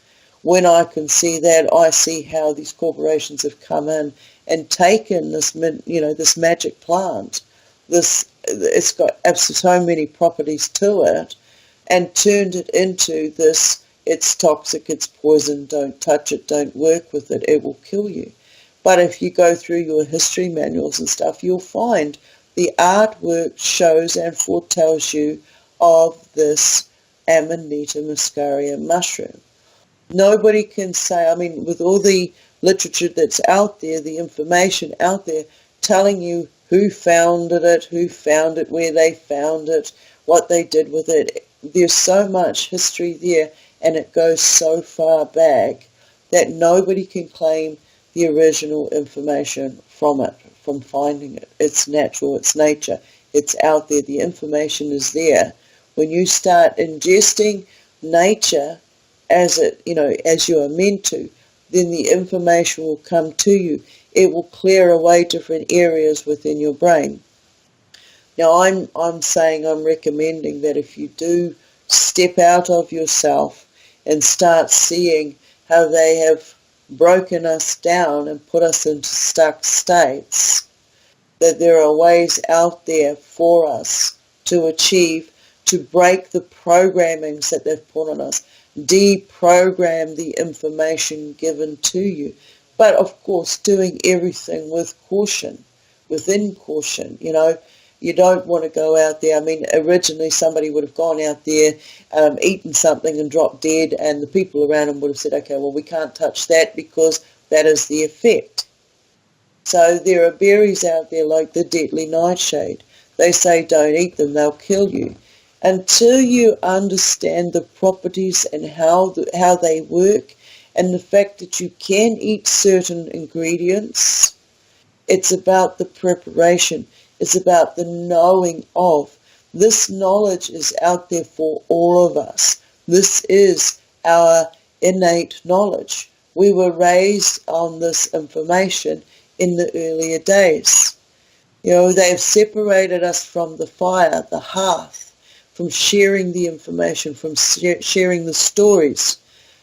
When I can see that, I see how these corporations have come in and taken this, this magic plant, it's got so many properties to it, and turned it into this, it's toxic, it's poison, don't touch it, don't work with it, it will kill you. But if you go through your history manuals and stuff, you'll find the artwork shows and foretells you of this Amanita muscaria mushroom. Nobody can say, I mean, with all the literature that's out there, the information out there telling you who founded it, where they found it, what they did with it, there's so much history there, and it goes so far back that nobody can claim the original information from it, from finding it. It's natural, it's nature, it's out there, the information is there. When you start ingesting nature as it, as you are meant to, then the information will come to you. It will clear away different areas within your brain. Now I'm saying, I'm recommending that if you do step out of yourself and start seeing how they have broken us down and put us into stuck states, that there are ways out there for us to achieve, to break the programmings that they've put on us, deprogram the information given to you. But of course, doing everything with caution, within caution. You don't want to go out there. I mean, originally somebody would have gone out there, eaten something and dropped dead, and the people around them would have said, okay, well, we can't touch that because that is the effect. So there are berries out there like the deadly nightshade. They say don't eat them, they'll kill you. Until you understand the properties and how they work, and the fact that you can eat certain ingredients, it's about the preparation. It's about the knowing of. This knowledge is out there for all of us. This is our innate knowledge. We were raised on this information in the earlier days. They've separated us from the fire, the hearth, from sharing the information, from sharing the stories,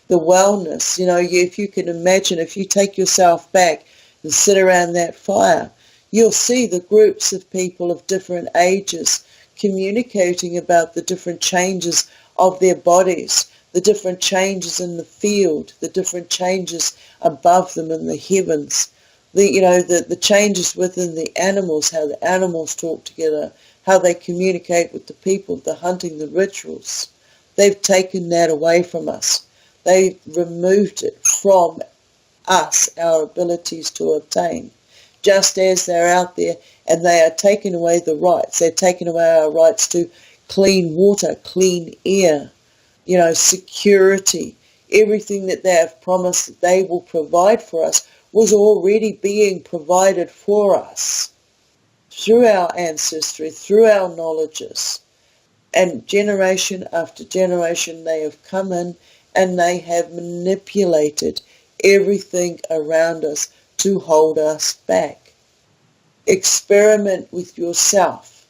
the wellness. If you can imagine, if you take yourself back and sit around that fire, you'll see the groups of people of different ages communicating about the different changes of their bodies, the different changes in the field, the different changes above them in the heavens, the changes within the animals, how the animals talk together, how they communicate with the people, the hunting, the rituals. They've taken that away from us. They removed it from us, our abilities to obtain. Just as they're out there and they are taking away the rights. They're taking away our rights to clean water, clean air, security. Everything that they have promised that they will provide for us was already being provided for us through our ancestry, through our knowledges. And generation after generation they have come in and they have manipulated everything around us to hold us back. Experiment with yourself.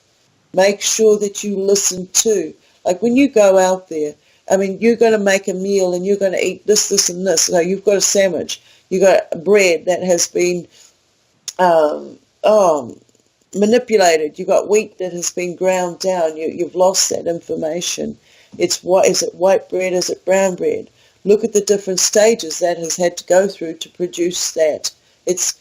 Make sure that you listen to, like when you go out there, I mean, you're going to make a meal and you're going to eat this, this, and this. So you've got a sandwich. You've got bread that has been manipulated. You've got wheat that has been ground down. You've lost that information. Is it white bread? Is it brown bread? Look at the different stages that has had to go through to produce that. It's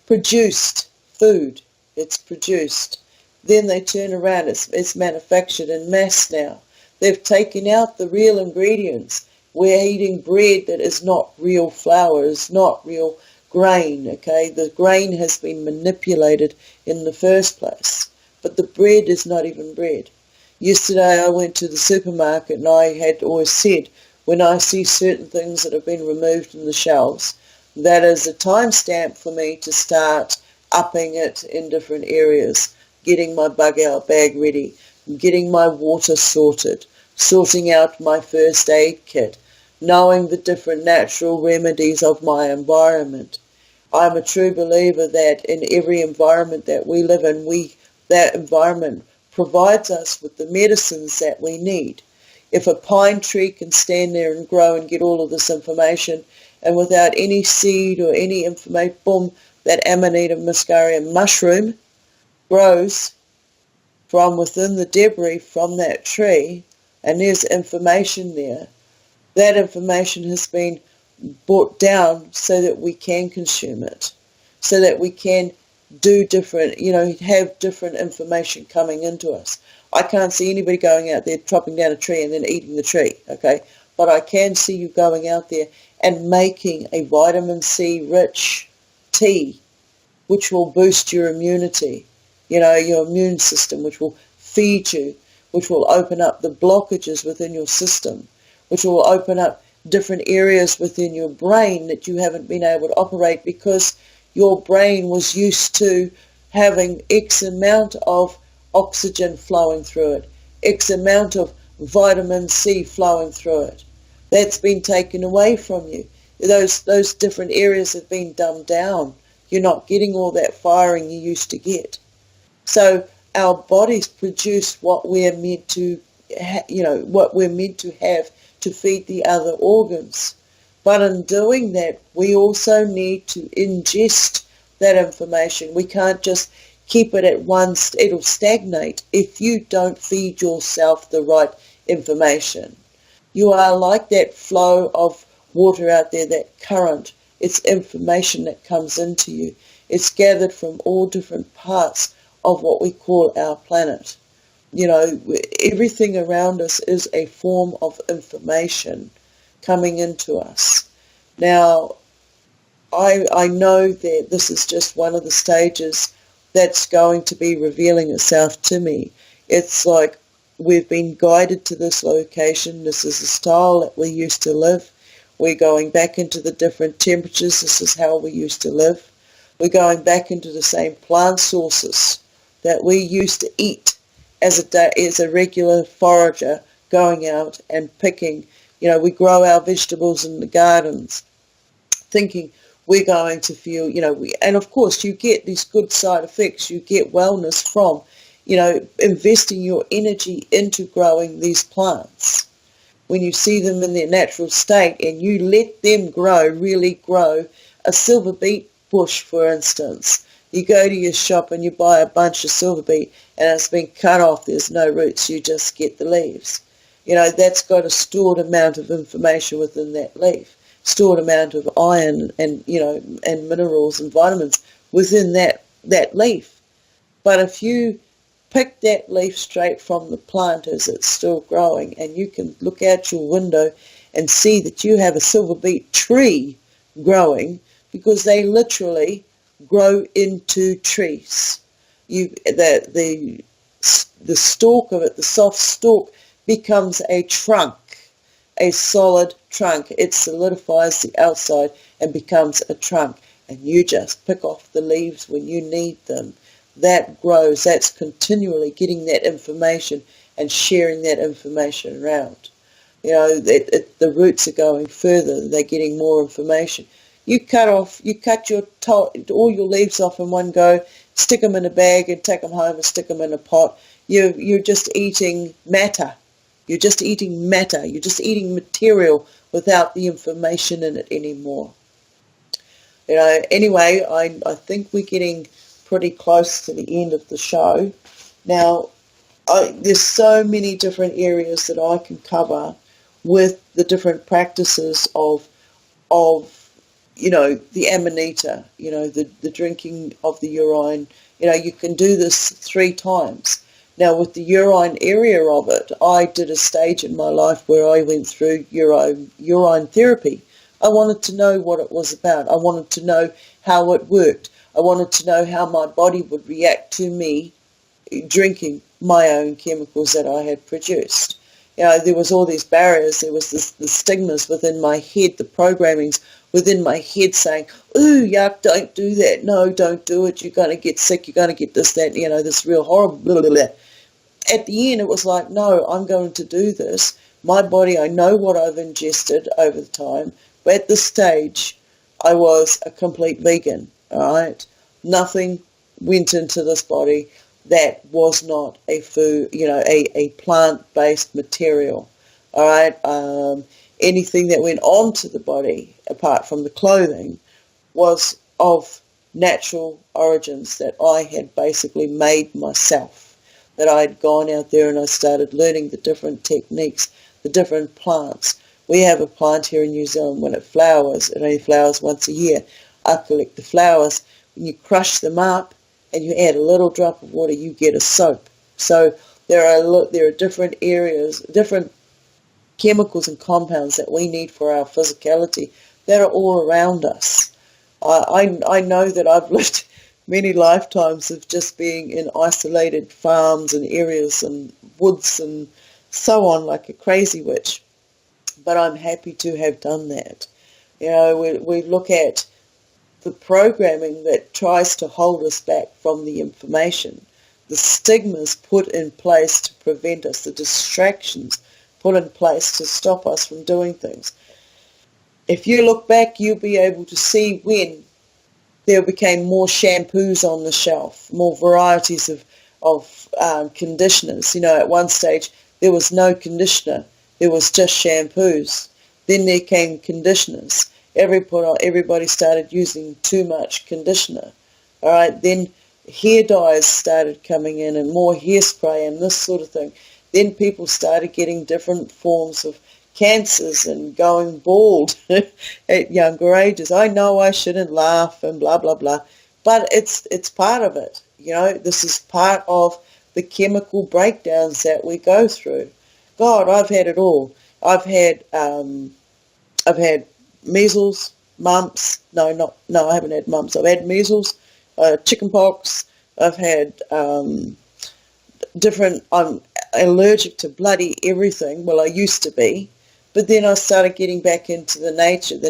produced food. It's produced. Then they turn around. It's manufactured in mass now. They've taken out the real ingredients. We're eating bread that is not real flour, is not real grain, okay? The grain has been manipulated in the first place. But the bread is not even bread. Yesterday I went to the supermarket and I had always said, when I see certain things that have been removed from the shelves, that is a timestamp for me to start upping it in different areas, getting my bug out bag ready, getting my water sorted, sorting out my first aid kit, knowing the different natural remedies of my environment. I'm a true believer that in every environment that we live in, that environment provides us with the medicines that we need. If a pine tree can stand there and grow and get all of this information, and without any seed or any information, boom, that Amanita muscaria mushroom grows from within the debris from that tree, and there's information there. That information has been brought down so that we can consume it, so that we can do different, have different information coming into us. I can't see anybody going out there chopping down a tree and then eating the tree, okay? But I can see you going out there and making a vitamin C rich tea, which will boost your immunity, your immune system, which will feed you, which will open up the blockages within your system, which will open up different areas within your brain that you haven't been able to operate because your brain was used to having X amount of oxygen flowing through it, X amount of vitamin C flowing through it. That's been taken away from you. Those different areas have been dumbed down. You're not getting all that firing you used to get. So our bodies produce what we're meant to, what we're meant to have to feed the other organs. But in doing that, we also need to ingest that information. We can't just keep it at once. It'll stagnate if you don't feed yourself the right information. You are like that flow of water out there, that current. It's information that comes into you. It's gathered from all different parts of what we call our planet. Everything around us is a form of information coming into us. Now, I know that this is just one of the stages that's going to be revealing itself to me. It's like we've been guided to this location. This is the style that we used to live. We're going back into the different temperatures. This is how we used to live. We're going back into the same plant sources that we used to eat as a regular forager, going out and picking. We grow our vegetables in the gardens, thinking we're going to feel, and of course you get these good side effects. You get wellness from, investing your energy into growing these plants. When you see them in their natural state and you let them really grow, a silver beet bush, for instance, you go to your shop and you buy a bunch of silver beet and it's been cut off, there's no roots, you just get the leaves. That's got a stored amount of information within that leaf, stored amount of iron and, and minerals and vitamins within that leaf. But if you pick that leaf straight from the plant as it's still growing, and you can look out your window and see that you have a silver beet tree growing, because they literally grow into trees. The stalk of it, the soft stalk, becomes a trunk, a solid trunk. It solidifies the outside and becomes a trunk, and you just pick off the leaves when you need them. That grows. That's continually getting that information and sharing that information around. The roots are going further. They're getting more information. You cut all your leaves off in one go, stick them in a bag and take them home and stick them in a pot. You're just eating matter. You're just eating matter. You're just eating material without the information in it anymore. Anyway, I think we're getting pretty close to the end of the show. Now, there's so many different areas that I can cover with the different practices of the amanita, the drinking of the urine. You can do this 3 times. Now, with the urine area of it, I did a stage in my life where I went through urine therapy. I wanted to know what it was about. I wanted to know how it worked. I wanted to know how my body would react to me drinking my own chemicals that I had produced. There was all these barriers. There was the stigmas within my head, the programmings within my head saying, ooh, yuck, don't do that. No, don't do it. You're going to get sick. You're going to get this, that, this real horrible, blah, blah, blah. At the end, it was like, no, I'm going to do this. My body, I know what I've ingested over the time. But at this stage, I was a complete vegan, all right? Nothing went into this body that was not a food, a plant-based material, all right? Anything that went onto the body, apart from the clothing, was of natural origins that I had basically made myself, that I had gone out there and I started learning the different techniques, the different plants, We have a plant here in New Zealand. When it flowers, it only flowers once a year. I collect the flowers. When you crush them up and you add a little drop of water, you get a soap. So there are different areas, different chemicals and compounds that we need for our physicality that are all around us. I know that I've lived many lifetimes of just being in isolated farms and areas and woods and so on, like a crazy witch. But I'm happy to have done that. You know, we look at the programming that tries to hold us back from the information, the stigmas put in place to prevent us, the distractions put in place to stop us from doing things. If you look back, you'll be able to see when there became more shampoos on the shelf, more varieties of conditioners. You know, at one stage there was no conditioner, there was just shampoos. Then there came conditioners. Everybody started using too much conditioner. All right, then hair dyes started coming in and more hairspray and this sort of thing. Then people started getting different forms of cancers and going bald at younger ages. I know I shouldn't laugh and blah, blah, blah, but it's part of it. You know, this is part of the chemical breakdowns that we go through. God, I've had it all. I've had measles, mumps. No, I haven't had mumps. I've had measles, chickenpox. I've had I'm allergic to bloody everything. Well, I used to be. But then I started getting back into the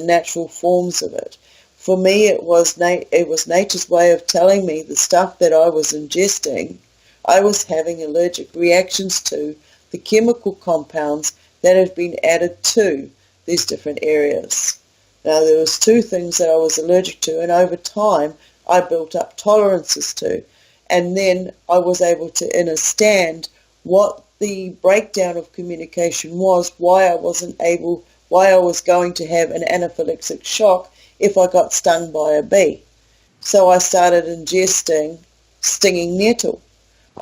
natural forms of it. For me, it was nature's way of telling me the stuff that I was ingesting, I was having allergic reactions to, the chemical compounds that have been added to these different areas. Now, there was two things that I was allergic to, and over time, I built up tolerances to. And then I was able to understand what the breakdown of communication was, why I was going to have an anaphylactic shock if I got stung by a bee. So I started ingesting stinging nettle.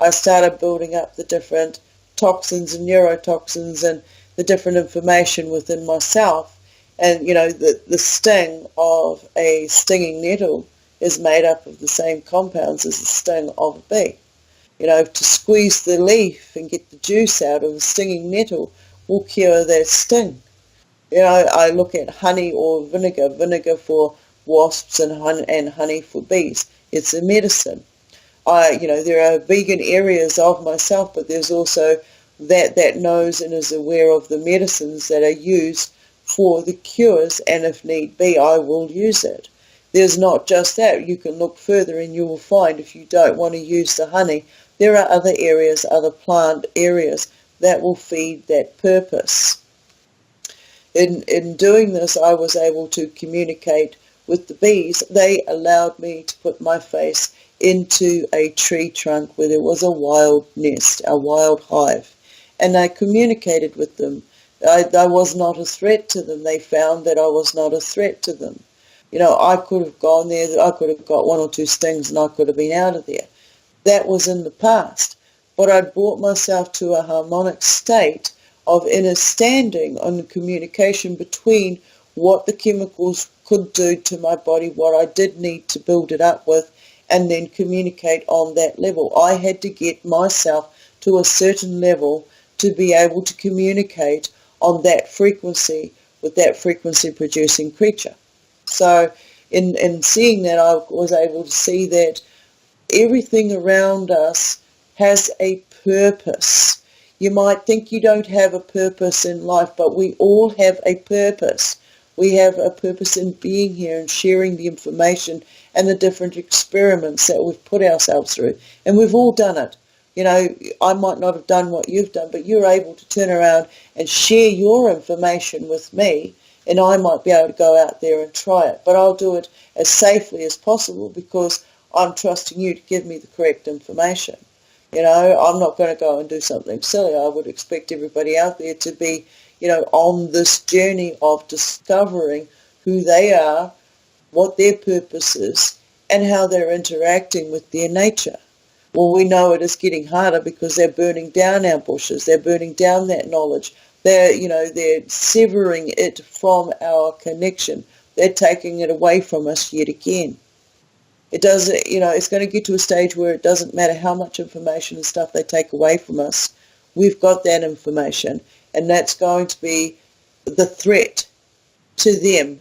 I started building up the different toxins and neurotoxins and the different information within myself. And, you know, the sting of a stinging nettle is made up of the same compounds as the sting of a bee. You know, to squeeze the leaf and get the juice out of a stinging nettle will cure that sting. You know, I look at honey or vinegar for wasps and honey for bees. It's a medicine. There are vegan areas of myself, but there's also that knows and is aware of the medicines that are used for the cures, and if need be, I will use it. There's not just that. You can look further and you will find if you don't want to use the honey, there are other areas, other plant areas that will feed that purpose. In doing this, I was able to communicate with the bees. They allowed me to put my face into a tree trunk where there was a wild nest, a wild hive, and I communicated with them. I was not a threat to them. They found that I was not a threat to them. You know, I could have gone there, I could have got one or two stings and I could have been out of there. That was in the past. But I'd brought myself to a harmonic state of understanding on the communication between what the chemicals could do to my body, what I did need to build it up with, and then communicate on that level. I had to get myself to a certain level to be able to communicate on that frequency with that frequency producing creature. So in seeing that, I was able to see that everything around us has a purpose. You might think you don't have a purpose in life, but we all have a purpose. We have a purpose in being here and sharing the information and the different experiments that we've put ourselves through. And we've all done it. You know, I might not have done what you've done, but you're able to turn around and share your information with me, and I might be able to go out there and try it. But I'll do it as safely as possible because I'm trusting you to give me the correct information. You know, I'm not going to go and do something silly. I would expect everybody out there to be, you know, on this journey of discovering who they are, what their purpose is, and how they're interacting with their nature. Well, we know it is getting harder because they're burning down our bushes. They're burning down that knowledge. They're severing it from our connection. They're taking it away from us yet again. It doesn't, it's going to get to a stage where it doesn't matter how much information and stuff they take away from us. We've got that information, and that's going to be the threat to them,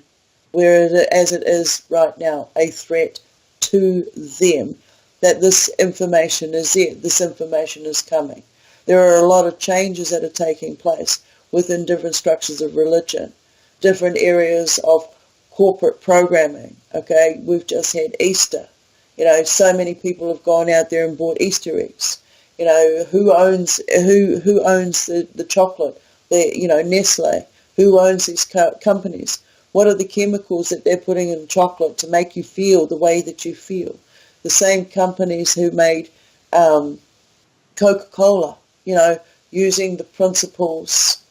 as it is right now, a threat to them, that this information is there, this information is coming. There are a lot of changes that are taking place within different structures of religion, different areas of corporate programming. Okay, we've just had Easter. So many people have gone out there and bought Easter eggs. Who owns the chocolate? Nestle. Who owns these companies? What are the chemicals that they're putting in chocolate to make you feel the way that you feel? The same companies who made Coca-Cola, using the principles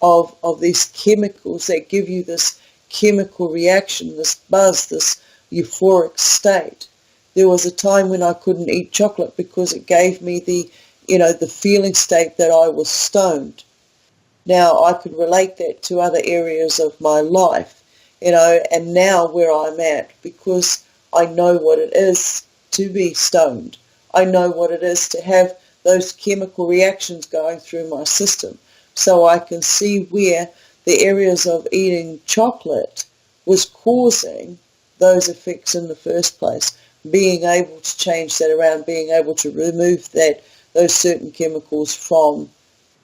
of these chemicals that give you this chemical reaction, this buzz, this euphoric state. There was a time when I couldn't eat chocolate because it gave me the feeling state that I was stoned. Now I could relate that to other areas of my life, and now where I'm at, because I know what it is to be stoned. I know what it is to have those chemical reactions going through my system. So I can see where the areas of eating chocolate was causing those effects in the first place. Being able to change that around, being able to remove those certain chemicals from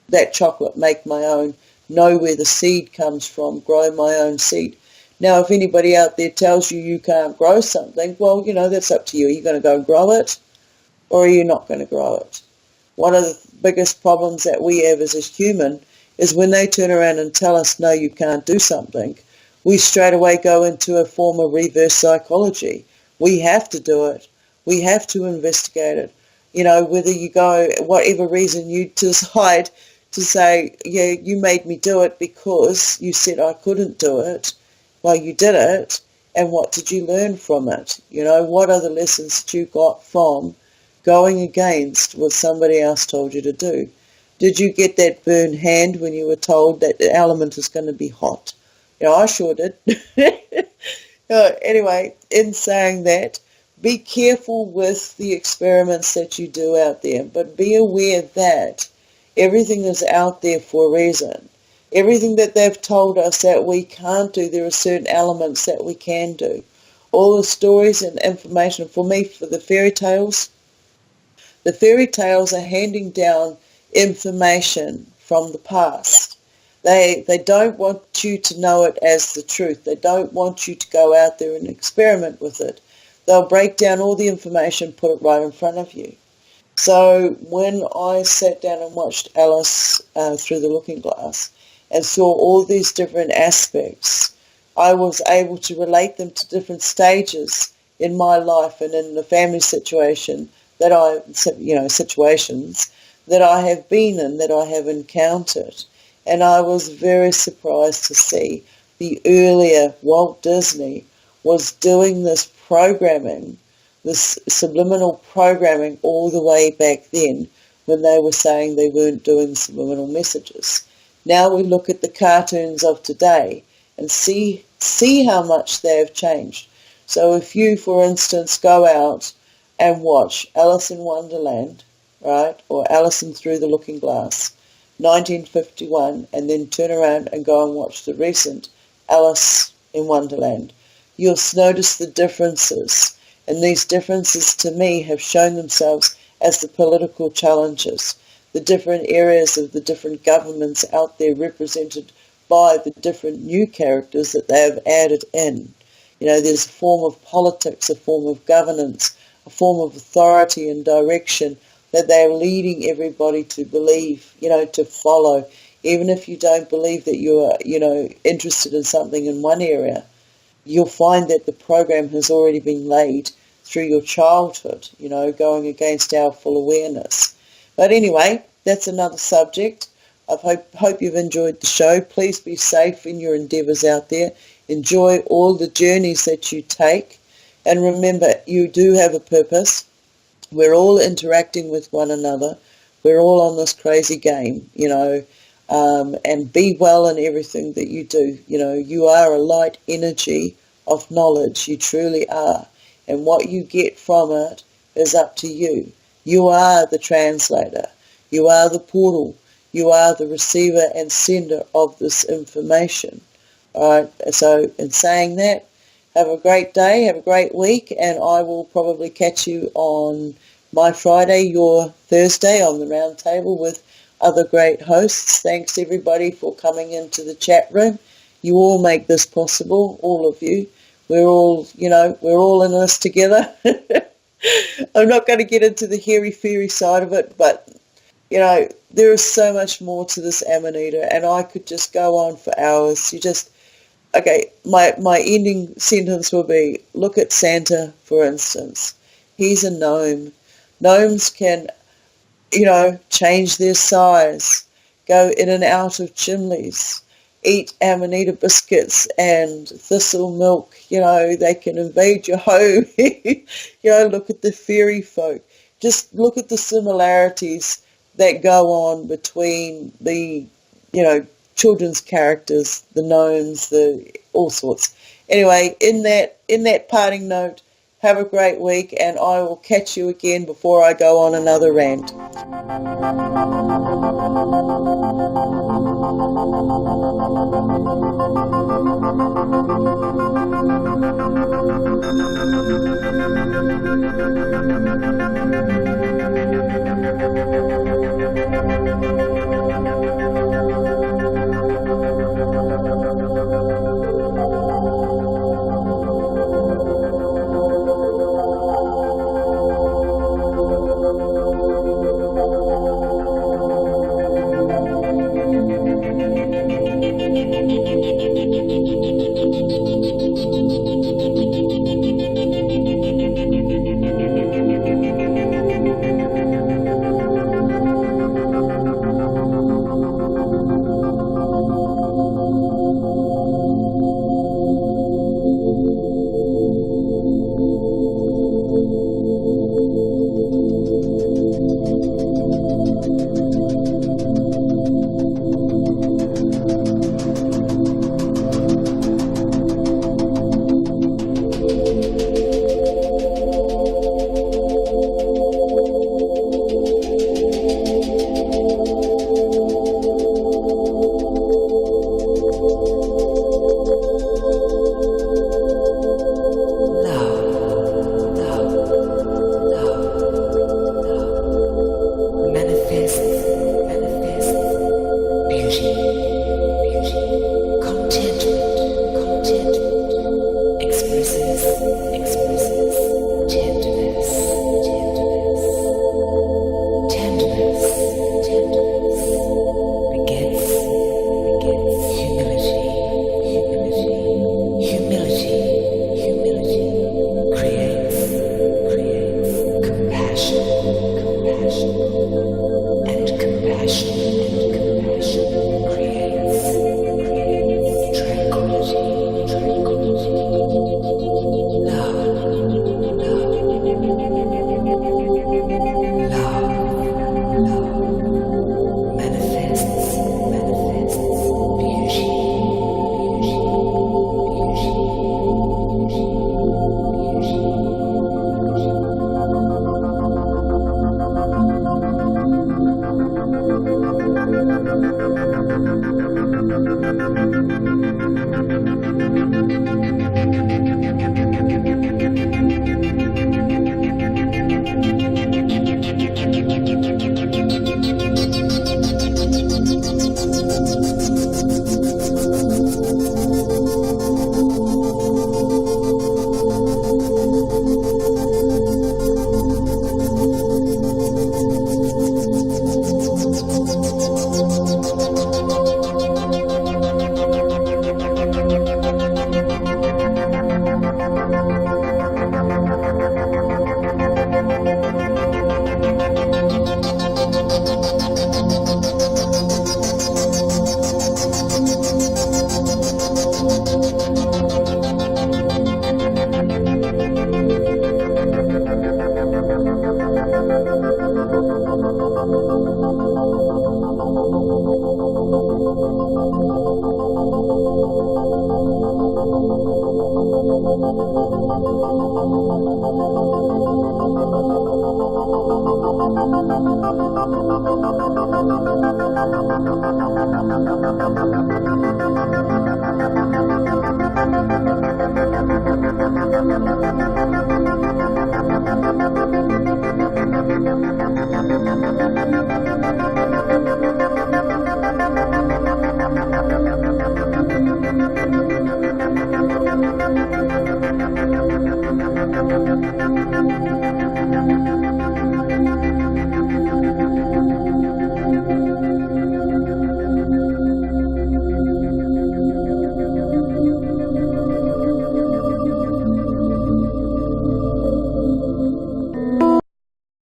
that chocolate, make my own, know where the seed comes from, grow my own seed. Now, if anybody out there tells you you can't grow something, well, that's up to you. Are you going to go and grow it, or are you not going to grow it? One of the biggest problems that we have as a human is when they turn around and tell us, no, you can't do something, we straight away go into a form of reverse psychology. We have to do it. We have to investigate it. Whether you go, whatever reason you decide to say, yeah, you made me do it because you said I couldn't do it. Well, you did it, and what did you learn from it? What are the lessons that you got from going against what somebody else told you to do? Did you get that burned hand when you were told that the element is going to be hot? I sure did. Anyway, in saying that, be careful with the experiments that you do out there, but be aware that everything is out there for a reason. Everything that they've told us that we can't do, there are certain elements that we can do. All the stories and information, for me, for the fairy tales are handing down information from the past. They don't want you to know it as the truth. They don't want you to go out there and experiment with it. They'll break down all the information, put it right in front of you. So when I sat down and watched Alice through the looking glass and saw all these different aspects, I was able to relate them to different stages in my life and in the family situation situations that I have been in, that I have encountered. And I was very surprised to see the earlier Walt Disney was doing this programming, this subliminal programming all the way back then when they were saying they weren't doing subliminal messages. Now we look at the cartoons of today and see how much they have changed. So if you, for instance, go out and watch Alice in Wonderland, right, or Alice in Through the Looking Glass, 1951, and then turn around and go and watch the recent Alice in Wonderland, you'll notice the differences. And these differences, to me, have shown themselves as the political challenges, the different areas of the different governments out there represented by the different new characters that they have added in. There's a form of politics, a form of governance, a form of authority and direction that they're leading everybody to believe, to follow. Even if you don't believe that you are, interested in something in one area, you'll find that the program has already been laid through your childhood, going against our full awareness. But anyway, that's another subject. I hope you've enjoyed the show. Please be safe in your endeavours out there. Enjoy all the journeys that you take. And remember, you do have a purpose. We're all interacting with one another. We're all on this crazy game, and be well in everything that you do. You are a light energy of knowledge. You truly are. And what you get from it is up to you. You are the translator. You are the portal. You are the receiver and sender of this information. All right. So in saying that, have a great day, have a great week, and I will probably catch you on my Friday, your Thursday, on the round table with other great hosts. Thanks everybody for coming into the chat room. You all make this possible, all of you. We're all in this together. I'm not going to get into the hairy-fairy side of it, but, there is so much more to this Amanita, and I could just go on for hours. Okay, my ending sentence will be, look at Santa, for instance. He's a gnome. Gnomes can, change their size, go in and out of chimneys, eat Amanita biscuits and thistle milk. They can invade your home. Look at the fairy folk. Just look at the similarities that go on between the, children's characters, the gnomes, all sorts. Anyway, in that parting note, have a great week, and I will catch you again before I go on another rant.